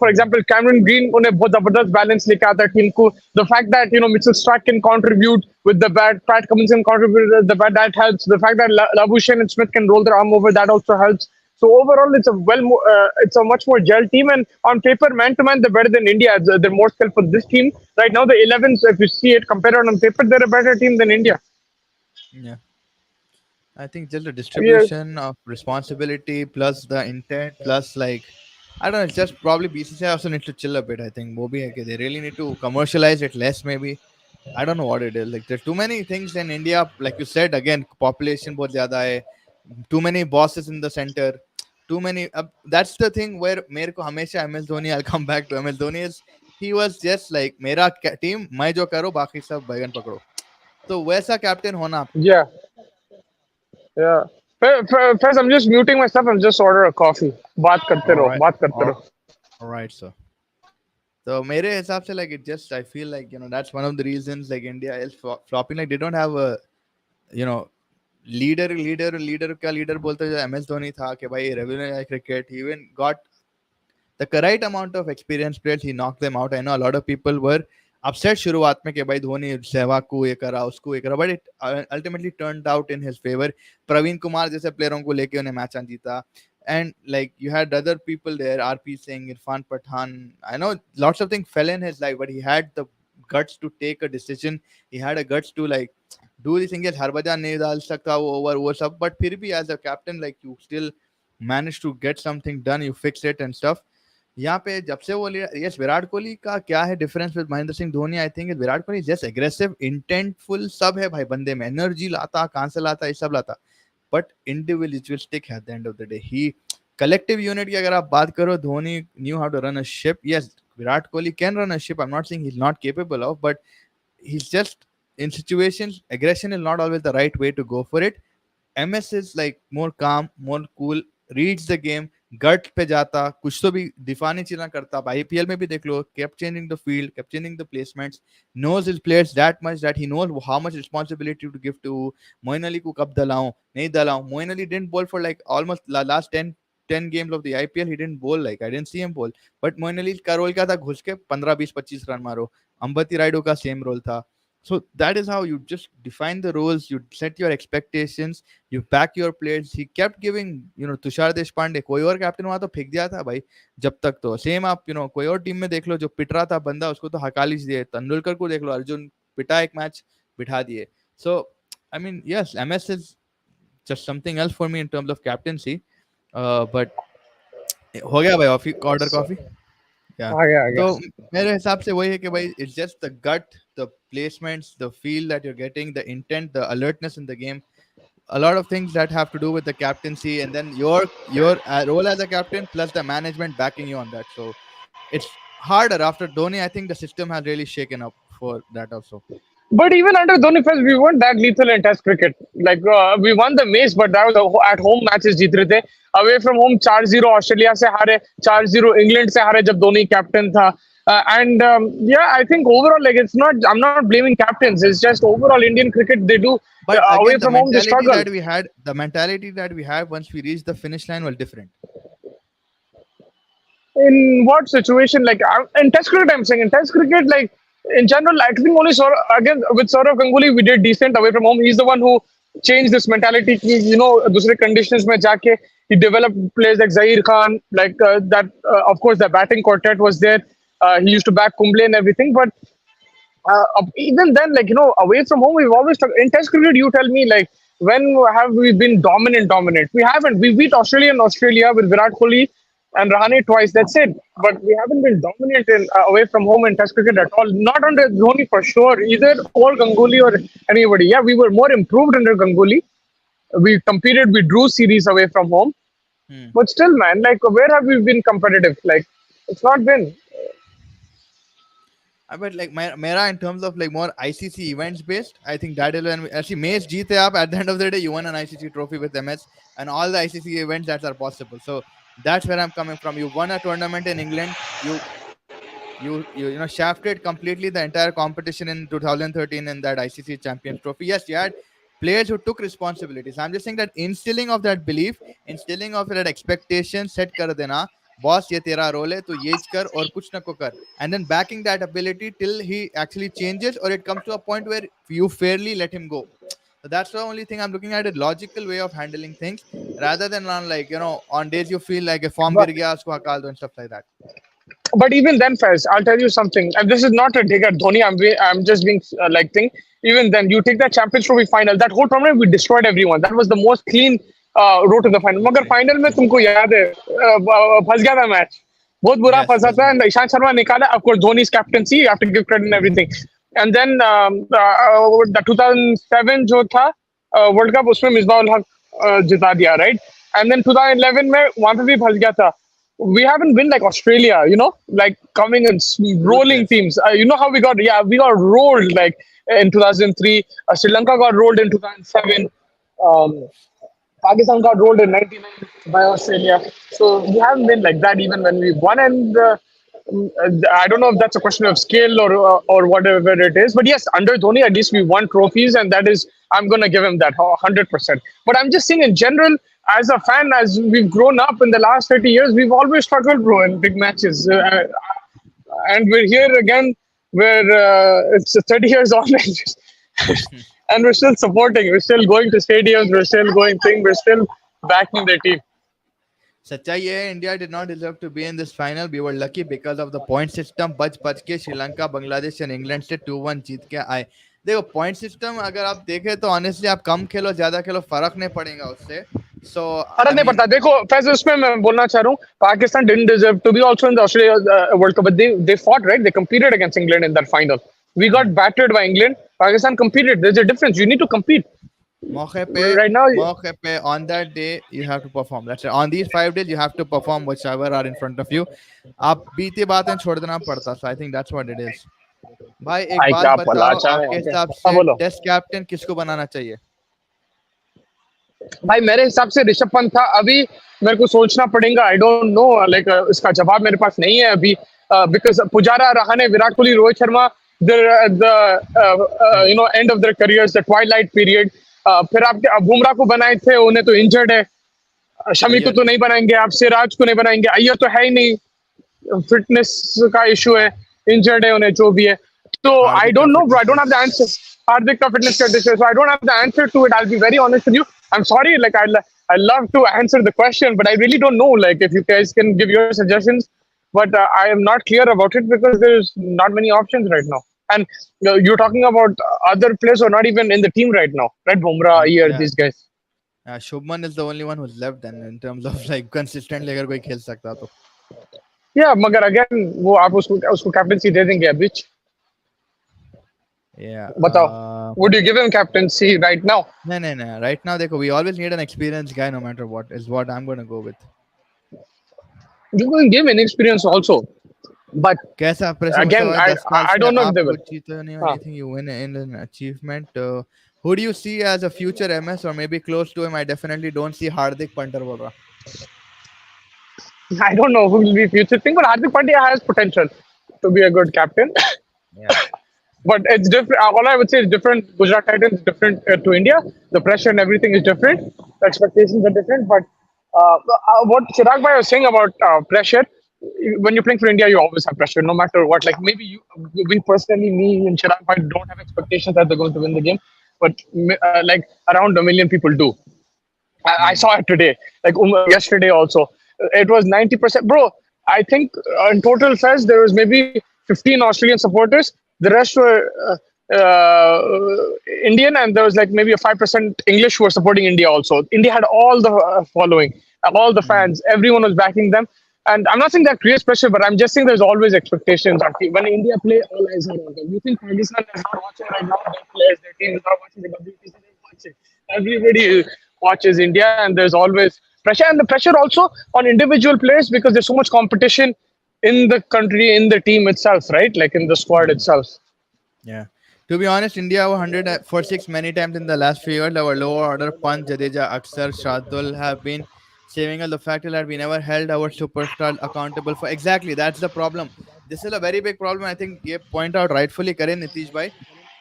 For example, Cameron Green उन्हें बहुत जबरदस्त balance लेके आता है team को. The fact that Mitchell Stark can contribute with the bat, Pat Cummins can contribute with the bat, that helps. The fact that Labuschagne and Smith can roll their arm over, that also helps. So overall, it's a much more gel team, and on paper, man to man, they're better than India. They're more skillful. This team right now, the 11s, if you see it, compare it on paper, they're a better team than India. Yeah. I think just the Yeah, distribution of responsibility plus the intent plus like I don't know, it's just probably BCCI also needs to chill a bit. I think Moby they really need to commercialize it less maybe. I don't know what it is. Like there's too many things in India. Like you said again, population बहुत ज़्यादा है. Too many bosses in the center. Too many. That's the thing where मेरे को हमेशा MS Dhoni. I'll come back to MS Dhoni. Is he was just like मेरा team मैं जो करो बाकी सब बैगन पकड़ो. तो वैसा कैप्टन होना. yeah, yeah. First, I'm just muting myself. I'm just order a coffee. बात करते All रहो, right. बात करते All रहो. right, sir. So मेरे हिसाब से like it just I feel like that's one of the reasons like India is flopping. Like they don't have a you know leader क्या leader बोलते हैं जो MS धोनी था कि भाई revolutionized cricket. He even got the right amount of experienced players. He knocked them out. I know a lot of people were upset शुरुआत में कि भाई धोनी सहवाग को ये करा उसको ये करा, but it ultimately turned out in his favor. Praveen Kumar जैसे प्लेयरों को लेके उन्हें मैच जीता. And like you had other people there, RP Singh, Irfan Pathan. I know lots of things fell in his life, but he had the guts to take a decision. He had a guts to like do these things. Yes, Harbhajan नहीं डाल सकता वो over वो सब, but फिर भी as a captain like you still managed to get something done. You fix it and stuff. यहाँ पे जब से वो यस विराट कोहली का क्या है difference with Mahendra Singh Dhoni. I think Virat Kohli just aggressive intentful सब है भाई बंदे में. एनर्जी लाता कहाँ से लाता ये सब लाता. But individualistic at the end of the day. He collective unit की अगर आप बात करो Dhoni knew how to run a ship. Yes Virat Kohli can run a ship. I am not saying he is not capable of, but he is just in situations aggression is not always the right way to go for it. MS is like more calm, more cool, reads the game, गट पे जाता कुछ तो भी दिफा नहीं चीना करता. IPL में भी देख लो kept changing the field, kept changing the placements, knows his players that much that he knows how much responsibility to give to. Moin Ali को कब दलाऊं नहीं दलाऊं. Moin Ali didn't bowl for like almost last 10 games of the IPL. He didn't bowl. Like I didn't see him bowl, but Moin Ali का role क्या था घुस के 15 20 25 run मारो. अंबती राइडो का सेम रोल था. So that is how you just define the roles, you set your expectations, you back your players. He kept giving, Tushar Deshpande कोई और कैप्टन हुआ तो फेंक दिया था भाई. जब तक तो सेम आप कोई और टीम में देख लो जो पिट रहा था बंदा उसको तो हकालिश दिए. तेंदुलकर को देख लो अर्जुन पिटा एक मैच बिठा दिए. So I mean yes, MS is just something else for me in terms of captaincy. But हो गया भाई order coffee. Yeah. I So guess. मेरे हिसाब से वही है कि भाई it's just the gut, the placements, the feel that you're getting, the intent, the alertness in the game. A lot of things that have to do with the captaincy, and then your role as a captain plus the management backing you on that. So it's harder after Dhoni. I think the system has really shaken up for that also. But even under Dhoni first, we weren't that lethal in Test cricket. Like we won the Mace, but that was at home matches जीत रहे थे. Away from home 4-0 Australia से हारे, 4-0 England से हारे जब Dhoni captain था. And yeah, I think overall, like it's not. I'm not blaming captains. It's just overall Indian cricket. They do But away again, from home. They struggle. the mentality that we had once we reached the finish line was different. In what situation? Like in Test cricket, I'm saying in Test cricket, like in general, I think only again with Saurav Ganguly, we did decent away from home. He's the one who changed this mentality. दूसरे conditions में जाके he developed players like Zaheer Khan, like that. Of course, the batting quartet was there. He used to back Kumble and everything, but even then, like away from home, we've always in Test cricket. You tell me, like when have we been dominant? Dominant. We haven't. We beat Australia with Virat Kohli and Rahane twice. That's it. But we haven't been dominant in away from home in Test cricket at all. Not under Dhoni for sure, either or Ganguly or anybody. Yeah, we were more improved under Ganguly. We competed. We drew series away from home. Hmm. But still, man, like where have we been competitive? Like it's not been. But like Mera in terms of like more ICC events based, I think that is when we, actually Mace jeete up at the end of the day, you won an ICC trophy with MS and all the ICC events that are possible. So that's where I'm coming from. You won a tournament in England. You shafted completely the entire competition in 2013 in that ICC Champions Trophy. Yes, you had players who took responsibilities. I'm just saying that instilling of that belief, instilling of that expectation, set kar dena, boss ye tera role hai, tu ye kar aur kuch na ko kar, and then backing that ability till he actually changes or it comes to a point where you fairly let him go. So that's the only thing I'm looking at, a logical way of handling things rather than on like on days you feel like a form gir gaya usko hakal do and stuff like that. But even then, Fez, I'll tell you something. And this is not a dig at Dhoni. I'm just being like thing. Even then, you take that Champions Trophy final. That whole tournament, we destroyed everyone. That was the most clean road to the final. मगर final में तुमको याद है फंस गया था match. बहुत बुरा Yes, फंसा was था. And ईशांत शर्मा निकाला. Of course, Dhoni's captaincy. You have to give credit and everything. And then the 2007 जो था World Cup उसमें मिसबाह उल हक जिता दिया, right? And then 2011 में वहाँ पे भी फंस गया था. We haven't been like Australia, like coming and rolling ruthless. teams. You know how we got rolled like in 2003. Sri Lanka got rolled in 2007. Um, Pakistan got rolled in '99 by Australia. So we haven't been like that even when we won. And I don't know if that's a question of skill or whatever it is. But yes, under Dhoni, at least we won trophies, and that is I'm gonna give him that 100%. But I'm just saying in general, as a fan, as we've grown up in the last 30 years, we've always struggled, bro, in big matches. And we're here again, where it's 30 years on, and we're still supporting. We're still going to stadiums. We're still going thing. We're still backing the team. सच्चाई ये है, India did not deserve to be in this final. We were lucky because of the point system. बच बच के Sri Lanka, Bangladesh and England से 2-1 जीत के आए. देखो पॉइंट सिस्टम अगर आप देखें तो ऑनेस्टली आप कम खेलो ज्यादा खेलो फर्क नहीं पड़ेगा उससे. सो फर्क आई नहीं मीन पड़ता. देखो फैज, उसमें मैं बोलना चाह रहा हूँ, Pakistan didn't deserve to be also in the Australia World Cup, but they fought, right? They competed against England in that final. We got battered by England. Pakistan competed. There's a difference. You need to compete. मौके पे Right now, मौके पे on that day you have to perform. That's it. On these 5 days you have to perform whichever are in front of you. आप बीती बातें छोड़ देना पड़ता. So I think that's what it is. भाई एक आई बात क्या पला बताओ, चाहे. आपके हिसाब हाँ, से बोलो टेस्ट कैप्टन किसको बनाना चाहिए? भाई. मेरे हिसाब से ऋषभ पंत था. अभी मेरे को सोचना पड़ेगा. आई डोंट नो, लाइक इसका जवाब मेरे पास नहीं है अभी. Because Pujara, Rahane, Virat Kohli, Rohit Sharma, the end of their careers, the Twilight period. फिर आपके अब बुमराह को बनाए थे, उन्हें तो इंजर्ड है. शमी को अय्यर तो नहीं बनाएंगे आप, सिराज को नहीं बनाएंगे, अय्यर तो है ही नहीं, फिटनेस का इशू है, इंजर्ड है उन्हें, जो भी है. तो आई हार्दिक का don't know bro, fitness I don't have the answer. Hardik का fitness condition, so I don't have the answer to it. I will be very honest with you. I am sorry, like I love to answer the question, but I really don't know. Like, if you guys can give your suggestions, but I am not clear about it because there's not many options right now. And you're talking about other players who are not even in the team right now, right? Bumrah, Iyer, या these guys. Shubman is the only one who's left then in terms of like consistently अगर कोई खेल सकता तो. Yeah, मगर again वो आप उसको कैप्टनसी दे देंगे अभी. Yeah. बताओ, would you give him captaincy right now? No. Right now, देखो, we always need an experienced guy, no matter what. Is what I'm going to go with. You can give inexperience also, but कैसा pressure again, होता है 10 साल I से don't know if आप they will. कुछ जीते नहीं हो हाँ. anything, you win in an achievement. Who do you see as a future MS or maybe close to him? I definitely don't see Hardik Pandar बोल रहा. I don't know who will be future thing, but Hardik Pandya has potential. to be a good captain. Yeah. But it's different. All I would say is different. Gujarat Titans is different to India. The pressure and everything is different. The expectations are different. But what Chirag Bhai was saying about pressure, when you're playing for India, you always have pressure, no matter what. Like maybe we personally, me and Chirag Bhai don't have expectations that they're going to win the game, but like around a million people do. I Hmm. saw it today, like yesterday also. It was 90%. Bro, I think in total fest, there was maybe 15 Australian supporters. The rest were Indian, and there was like maybe a 5% English who were supporting India also. India had all the following, all the Hmm. fans, everyone was backing them. And I'm not saying that creates pressure, but I'm just saying there's always expectations. When India play, all eyes are on them. You think Pakistan is not watching right now? Their players, their team is not watching the WTC, they're watching. Everybody watches India, and there's always pressure, and the pressure also on individual players because there's so much competition in the country, in the team itself, right? Like in the squad Hmm. itself. Yeah. To be honest, India were 100 for 6 many times in the last few years. Our lower order Pant, Jadeja, Aksar, Shardul have been saving us the fact that we never held our superstar accountable for. Exactly, that's the problem. This is a very big problem. I think you point out rightfully, Karan Nitish bhai.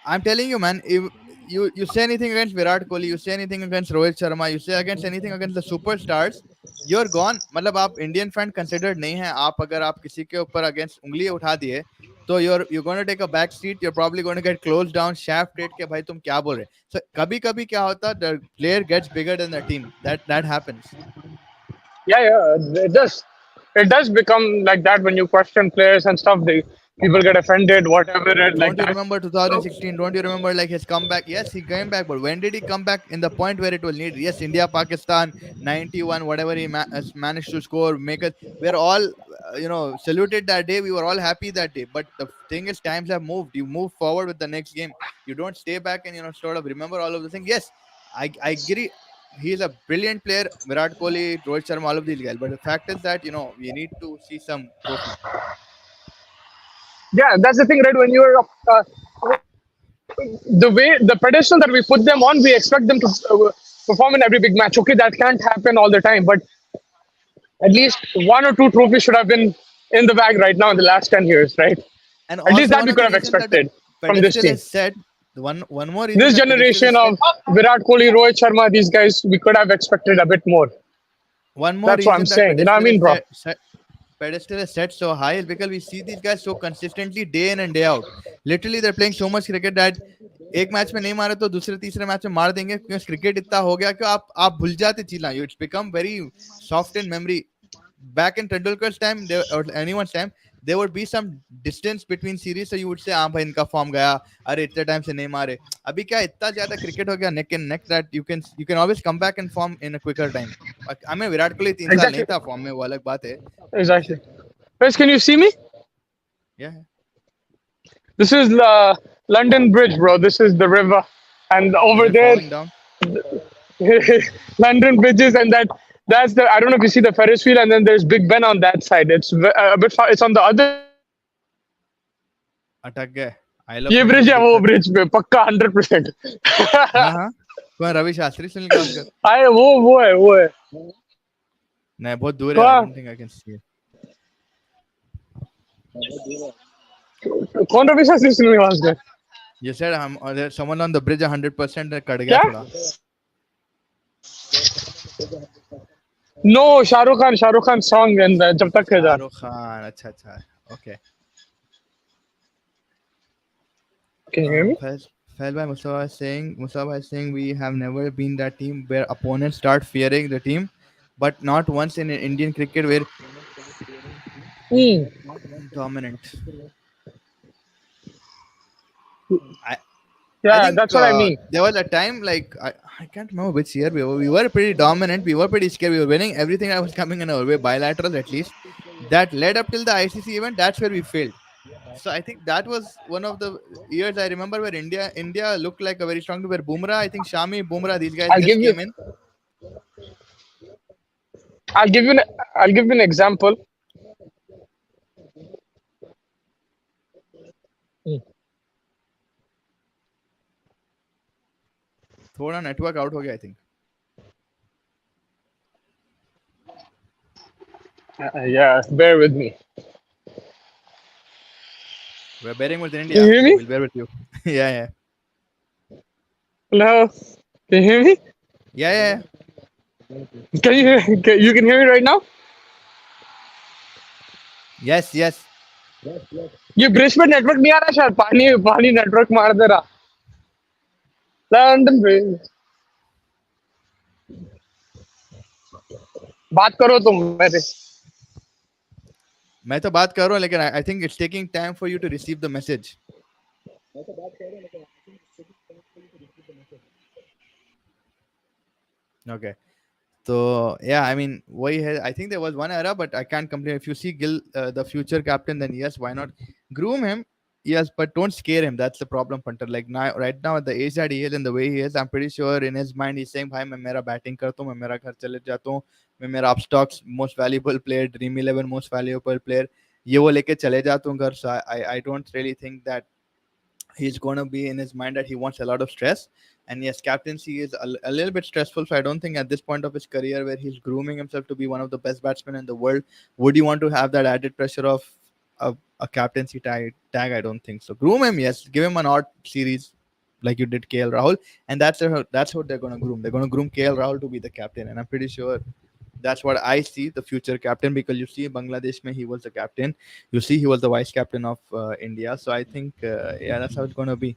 I'm telling you, man, if you say anything against Virat Kohli, you say anything against Rohit Sharma, you say against anything against the superstars, you're gone. मतलब आप Indian fan considered नहीं है. आप अगर आप किसी के ऊपर अगेंस्ट उंगली उठा दिए तो you're going to take a back seat. You're probably going to get closed down, shafted के भाई तुम क्या बोल रहे. So कभी कभी क्या होता, the player gets bigger than the team. That happens. Yeah, yeah, it does. It does become like that when you question players and stuff. They people get offended, whatever, and like Don't you that. remember So 2016? Don't you remember like his comeback? Yes, he came back, but when did he come back? In the point where it was needed. Yes, India, Pakistan, 91, whatever he managed to score, make us. We're all, saluted that day. We were all happy that day. But the thing is, times have moved. You move forward with the next game. You don't stay back and sort of remember all of the things. Yes, I agree. He's a brilliant player. Virat Kohli, Rohit Sharma, all of these guys. But the fact is that we need to see some trophy. yeah, that's the thing, right? When you're the way the pedestal that we put them on, we expect them to perform in every big match. Okay, that can't happen all the time, but at least one or two trophies should have been in the bag right now in the last 10 years, right? And At least also that one we of could the have reason that the expected from this pedestal team. is set, the one more reason This that pedestal generation is set, of Virat Kohli, Rohit Sharma, these guys, we could have expected a bit more. one more That's what I'm reason that saying. You know what I pedestal mean, is bro? pedestal is set so high is because we see these guys so consistently day in and day out. Literally they're playing so much cricket that एक match में नहीं मारे तो दूसरे तीसरे match में मार देंगे क्योंकि क्रिकेट इतना हो गया कि आप भूल जाते चीजें. It's become very soft in memory. Back in Tendulkar's time, or anyone's time, there would be some distance between series, so you would say हाँ भाई इनका फॉर्म गया, अरे इतने टाइम से नहीं मारे. अभी क्या इतना ज्यादा क्रिकेट हो गया neck and neck that you can always come back and form in a quicker time. हमें विराट कोहली 3 साल नहीं Exactly. था फॉर्म में, वो अलग बात है. Exactly. Guys, can you see me? Yeah. This is London Bridge, bro. This is the river. And Is over it there, falling down? London Bridges, and that's the. I don't know if you see the Ferris wheel, and then there's Big Ben on that side. It's a bit far. It's on the other side of the bridge. अटक गए. I love ये bridge Punjab है वो दिक्कत. Bridge पे पक्का 100%. हाँ हाँ. कौन रवि शास्त्री सुनील गावस्कर? आए वो है नहीं, बहुत दूर है. आई कौन don't think I can see. कौन रवि शास्त्री सुनील गावस्कर You said हम there's someone on the bridge 100% cut गया क्या थोड़ा. नो शाहरुख खान सॉन्ग जब तक है जान शाहरुख खान. अच्छा अच्छा. Okay. Can you hear me Fell by Mustafa is saying we have never been that team where opponents start fearing the team, but not once in Indian cricket where dominant. I I या think that's what I mean there was a time like I can't remember which year we were pretty dominant. We were pretty scared. We were winning everything that was coming in our way, bilaterals at least. That led up till the ICC event. That's where we failed. So I think that was one of the years I remember where India looked like a very strong team. Where Bumrah, I think Shami, Bumrah, these guys I'll just give you came in. I'll give you an I'll give you an example. थोड़ा network out हो गया I think. Yeah, bear with me. We're bearing with Can you India, hear so me? we'll bear with you. Yeah, yeah, Hello. Can you hear me? yeah, yeah, yeah. Can you hear? You can hear me right now? Yes, yes. ये bridge पे network नहीं आ रहा शायद पानी पानी network मार दे रहा London bridge बात करो तुम मेरे मैं तो बात कर रहा हूँ, लेकिन I think it's taking time for you to receive the message. Okay. So yeah, I mean, why? I think there was one era, but I can't complain. If you see Gill, the future captain, then yes, why not groom him? Yes, but don't scare him. That's the problem, Punter. Like now, right now, at the age that he is and the way he is, I'm pretty sure in his mind he's saying, "भाई मैं मेरा batting करता हूँ, मैं मेरा घर चले जाता हूँ, मैं मेरा upstocks most valuable player, Dream 11 most valuable player, ये वो लेके चले जाता हूँ घर." So I don't really think that he's going to be in his mind that he wants a lot of stress. And yes, captaincy is a little bit stressful. So I don't think at this point of his career, where he's grooming himself to be one of the best batsmen in the world, would you want to have that added pressure of a captaincy tag? I don't think so. Groom him, yes. Give him an odd series like you did KL Rahul, and that's what they're going to groom. They're going to groom KL Rahul to be the captain, and I'm pretty sure that's what I see the future captain, because you see Bangladesh mein he was the captain. You see he was the vice captain of India. So I think yeah, that's how it's gonna be.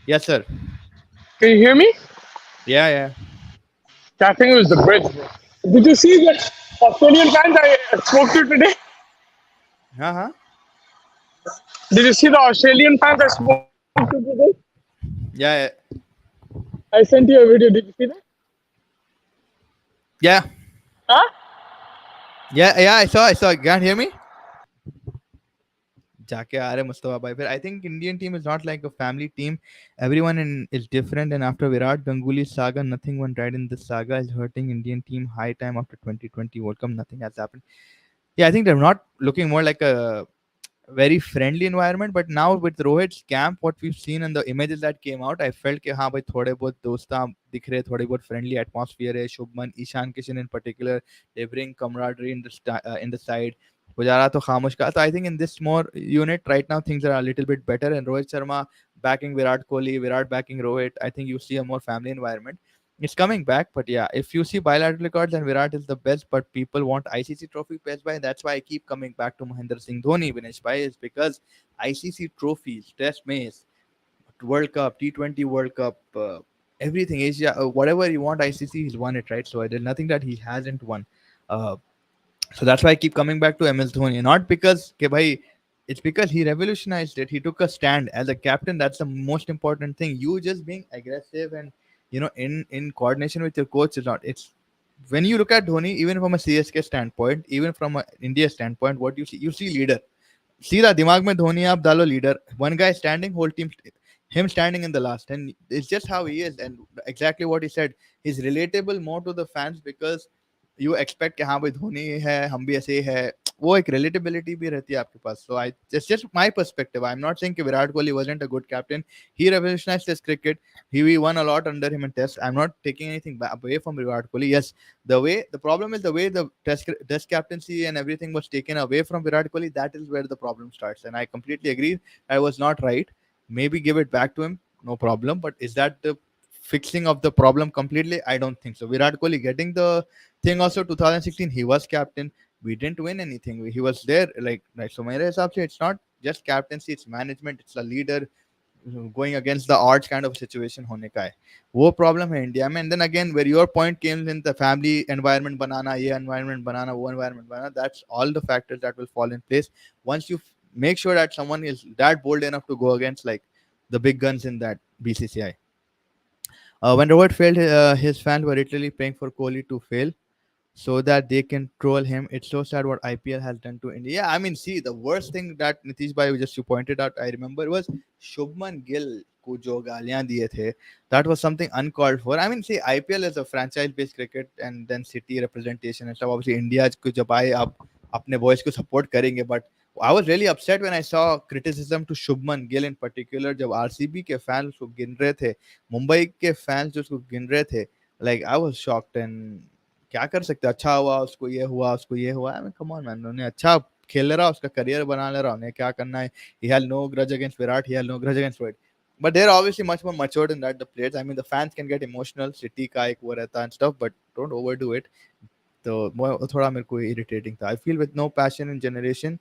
Yes, sir. Can you hear me? Yeah, yeah. I think it was the bridge. Did you see that Australian fans I spoke to today? Uh-huh. Did you see the Australian fans I spoke to today? Yeah, I sent you a video. Did you see that? yeah, Huh? yeah. I saw. You can't hear me? जाके आ रहे मुस्तफा भाई फिर I think Indian team is not like a family team everyone in is different and after Virat Ganguly's saga nothing went right in this saga is hurting Indian team high time after 2020 World Cup nothing has happened. Yeah, I think they're not looking more like a very friendly environment. But now with Rohit's camp, what we've seen and the images that came out, I felt कि हाँ भाई थोड़े बहुत दोस्ता दिख रहे, थोड़ी बहुत friendly atmosphere है. Shubman, Ishan Kishan in particular, they bring camaraderie in the side. Pujara to खामोश का. So I think in this more unit right now things are a little bit better. And Rohit Sharma backing Virat Kohli, Virat backing Rohit. I think you see a more family environment. It's coming back, but yeah, if you see bilateral records, and Virat is the best, but people want ICC trophy best by. That's why I keep coming back to Mahendra Singh Dhoni, Vinesh Bhai, is because ICC trophies, Test match, World Cup, T20 World Cup, everything, Asia, whatever you want, ICC, he's won it, right? So there's nothing that he hasn't won. Uh, so that's why I keep coming back to MS Dhoni. Not because ke bhai, it's because he revolutionized it. He took a stand as a captain. That's the most important thing. You just being aggressive and in coordination with your coach is not. It's when you look at Dhoni, even from a CSK standpoint, even from a India standpoint, what you see leader. सीधा दिमाग में धोनी आप डालो leader one guy standing whole team him standing in the last and it's just how he is and exactly what he said he's relatable more to the fans because you expect कि हाँ भाई धोनी है हम भी ऐसे ही है वो एक relatability भी रहती है आपके पास so I just my perspective I'm not saying कि Virat Kohli wasn't a good captain he revolutionized test cricket he won a lot under him in test I'm not taking anything away from Virat Kohli yes the problem is the way the test captaincy and everything was taken away from Virat Kohli. That is where the problem starts, and I completely agree. I was not right. Maybe give it back to him, no problem. But is that the fixing of the problem completely? I don't think so. Virat Kohli getting the thing also 2016. He was captain. We didn't win anything. He was there like so. मेरे हिसाब से it's not just captaincy. It's management. It's a leader going against the odds kind of situation होने का है वो problem है India में and then again where your point comes in the family environment बनाना ये एनवायरनमेंट बनाना वो एनवायरनमेंट बनाना that's all the factors that will fall in place once you make sure that someone is that bold enough to go against like the big guns in that BCCI. When Robert failed, his fans were literally praying for Kohli to fail so that they can troll him. It's so sad what IPL has done to India. Yeah, I mean, see, the worst thing that Nitish Bhai just you pointed out, I remember was Shubman Gill को जो गालियां दिए थे. That was something uncalled for. I mean, see, IPL is a franchise-based cricket and then city representation and stuff. Obviously, India को जब आए आप अपने boys को support करेंगे, but I was really upset when I saw criticism to Shubman Gill in particular. जब RCB के fans उसको गिन रहे थे, मुंबई के fans जो उसको गिन रहे थे, like I was shocked and क्या कर सकते अच्छा हुआ उसको ये हुआ I mean come on man उन्होंने अच्छा खेल ले रहा, उसका करियर बना ले रहा, उन्हें क्या करना है. He had no grudge against Virat, he had no grudge against Virat. But they're obviously much more matured in that, the players. I mean, the fans can get emotional, city का एक वो रहता and stuff, but don't overdo it. तो वो थोड़ा मेरे को irritating था. I feel with no passion in generation,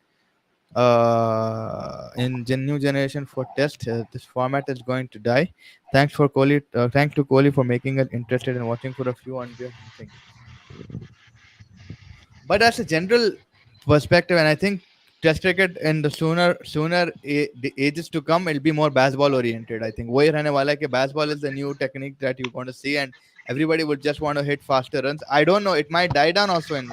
in new generation for test, this format is going to die. Thanks for Kohli. Thanks to Kohli for making us interested in watching for a few unreal things. But that's a general perspective, and I think Test cricket in the the ages to come, it'll be more baseball oriented. I think वही रहने वाला है कि baseball is the new technique that you're going to see, and everybody would just want to hit faster runs. I don't know. It might die down also in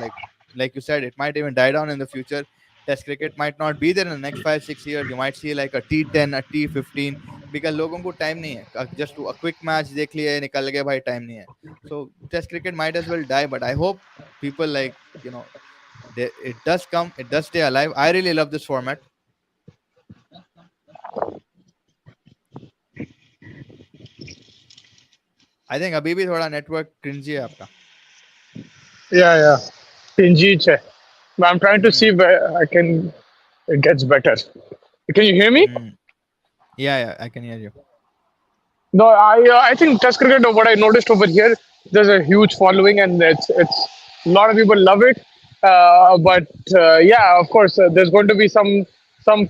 like you said, it might even die down in the future. Test cricket might not be there in the next 5 6 years. You might see like a T10, a T15, because लोगों को time नहीं है. Just a quick match देख लिए निकल गए भाई, time नहीं है. So Test cricket might as well die. But I hope people like, it does come, it does stay alive. I really love this format. I think अभी भी थोड़ा network cringy है आपका. Yeah. Indeed. But I'm trying to see where I can. It gets better. Can you hear me? Yeah, I can hear you. No, I think Test cricket. What I noticed over here, there's a huge following, and it's a lot of people love it. But yeah, of course, there's going to be some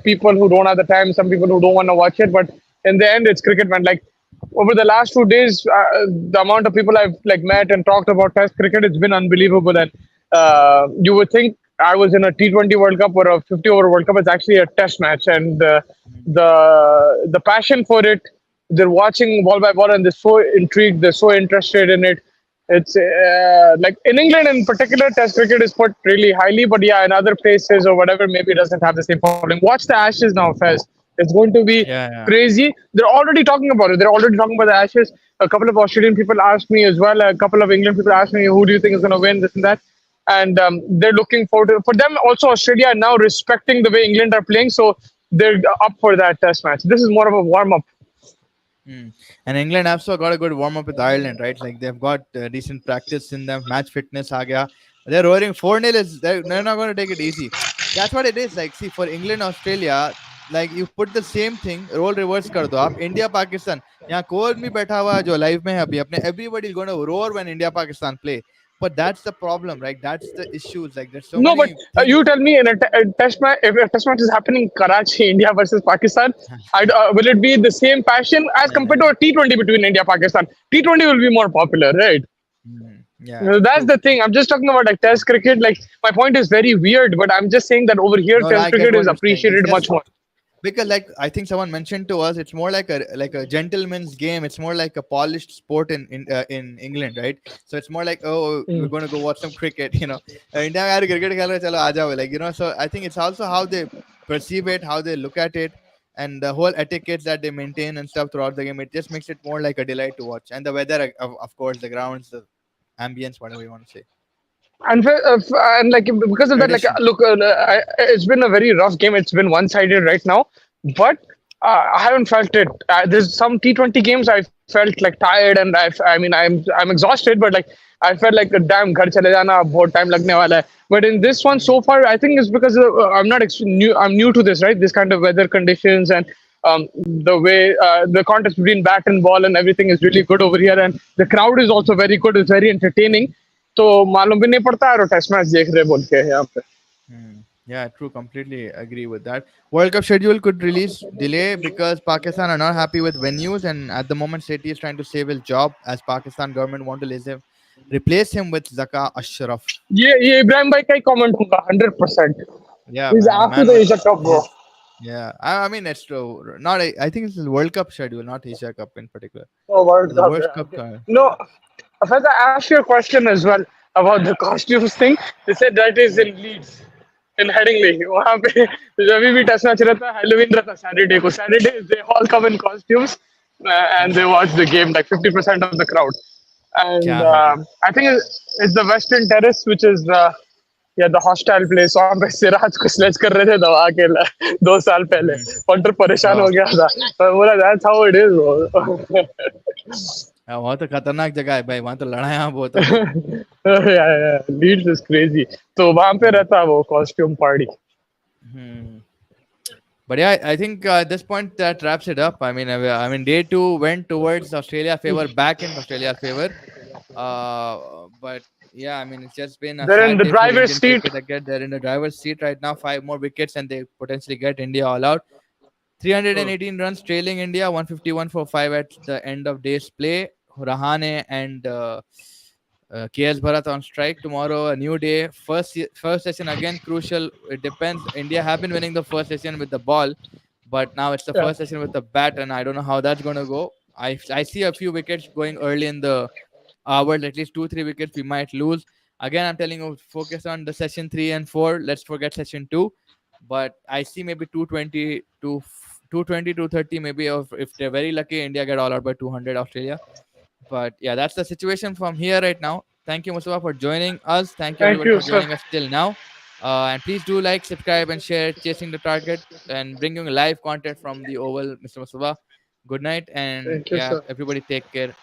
people who don't have the time, some people who don't want to watch it. But in the end, it's cricket, man. Like over the last 2 days, the amount of people I've like met and talked about Test cricket, it's been unbelievable. And you would think I was in a T20 World Cup or a 50 over World Cup. It's actually a Test match, and the passion for it, they're watching ball by ball and they're so intrigued, they're so interested in it. It's like in England in particular, Test cricket is put really highly, but yeah, in other places or whatever, maybe it doesn't have the same following. Watch the Ashes now, Fez. It's going to be Yeah. crazy. They're already talking about it. They're already talking about the Ashes. A couple of Australian people asked me as well. A couple of England people asked me, who do you think is going to win, this and that. And they're looking forward to, for them also, Australia are now respecting the way England are playing. So they're up for that Test match. This is more of a warm up. And England also got a good warm up with Ireland, right? Like they've got decent practice in them, match fitness aa gaya. They're roaring 4-0. They're not going to take it easy. That's what it is. Like, see, for England, Australia, like you put the same thing, role reverse कर दो आप. India, Pakistan. यहाँ कोई भी बैठा हुआ है जो live में है अभी अपने, everybody is going to roar when India, Pakistan play. But that's the problem, right? That's the issues. Like there's so No, but many things. you tell me in a test match, if a test match is happening in Karachi, India versus Pakistan, will it be the same passion as compared to a T20 between India Pakistan? T20 will be more popular, right? Yeah, That's true. the thing. I'm just talking about like Test cricket. Like my point is very weird, but I'm just saying that over here, No, Test I get cricket is what you're saying. It's appreciated much just more. because, like, I think someone mentioned to us, it's more like a gentleman's game. It's more like a polished sport in England, right? So it's more like, oh, we're going to go watch some cricket. India यार cricket खेल रहे, चलो आ जाओ, like, So I think it's also how they perceive it, how they look at it, and the whole etiquette that they maintain and stuff throughout the game. It just makes it more like a delight to watch, and the weather, of course, the grounds, the ambience, whatever you want to say. And like because of that, like Tradition. look, it's been a very rough game. It's been one-sided right now, but I haven't felt it. There's some T20 games I felt like tired, and I mean, I'm exhausted, but like I felt like damn, घर चले जाना बहुत time लगने वाला है. But in this one, so far, I think it's because I'm not new. I'm new to this, right? This kind of weather conditions and the way the contest between bat and ball and everything is really good over here, and the crowd is also very good. It's very entertaining. तो मालूम भी नहीं पड़ता और test match देख रहे बोल के यहाँ पे. Yeah, true. Completely agree with that. World Cup schedule could release delay because Pakistan are not happy with venues, and at the moment, Sethi is trying to save his job as Pakistan government want to replace him with Zaka Ashraf. ये इब्राहिम भाई का ही comment होगा 100%. Yeah, He's man. The after man the was. Asia Cup, bro. Yeah, I mean it's true. Not. I think it's the World Cup schedule, not Asia Cup in particular. Oh, World The Cup. World Yeah. Cup. Okay. No, Afaz, I asked you a question as well about the costumes thing. They said that is in Leeds, in Headingley. वहाँ पे जब भी test match रहता है, Halloween रहता है Saturday को. Saturdays they all come in costumes and they watch the game. Like 50% of the crowd. And क्या है भाई? I think it's the Western Terrace, which is the hostile place. वहाँ पे सिराज को स्लेज कर रहे थे दबा के 2 साल पहले. पंटर परेशान हो Oh. गया था. मैं बोला that's how it is, bro. वहाँ तो खतरनाक जगह है भाई, वहाँ तो लड़ाइयाँ बहुत होती. Yeah, Leeds is crazy. तो वहाँ पे रहता है वो costume party. Hmm. But yeah, I think at this point that wraps it up. I mean, day two went towards Australia favor, back in Australia's favor. But yeah, I mean, it's just been a They're in sad the day for driver's Indian seat. cricket. Again, they're in the driver's seat right now. Five more wickets, and they potentially get India all out. 318 runs trailing India, 151 for 5 at the end of day's play. Rahane and KS Bharat on strike tomorrow. A new day. First session again crucial. It depends. India have been winning the first session with the ball, but now it's the Yeah. first session with the bat, and I don't know how that's gonna go. I see a few wickets going early in the hours. At least 2 3 wickets we might lose. Again, I'm telling you, focus on the session 3 and 4. Let's forget session 2. But I see maybe 220 to 220 230 maybe. Of if they're very lucky, India get all out by 200 Australia. But yeah, that's the situation from here right now. Thank you, Mustafa, for joining us. Thank you, Thank everybody, you, for sir. joining us till now. And please do like, subscribe, and share Chasing the Target, and bringing live content from the Oval, Mr. Mustafa. Good night, and Thank you, yeah, sir. everybody take care.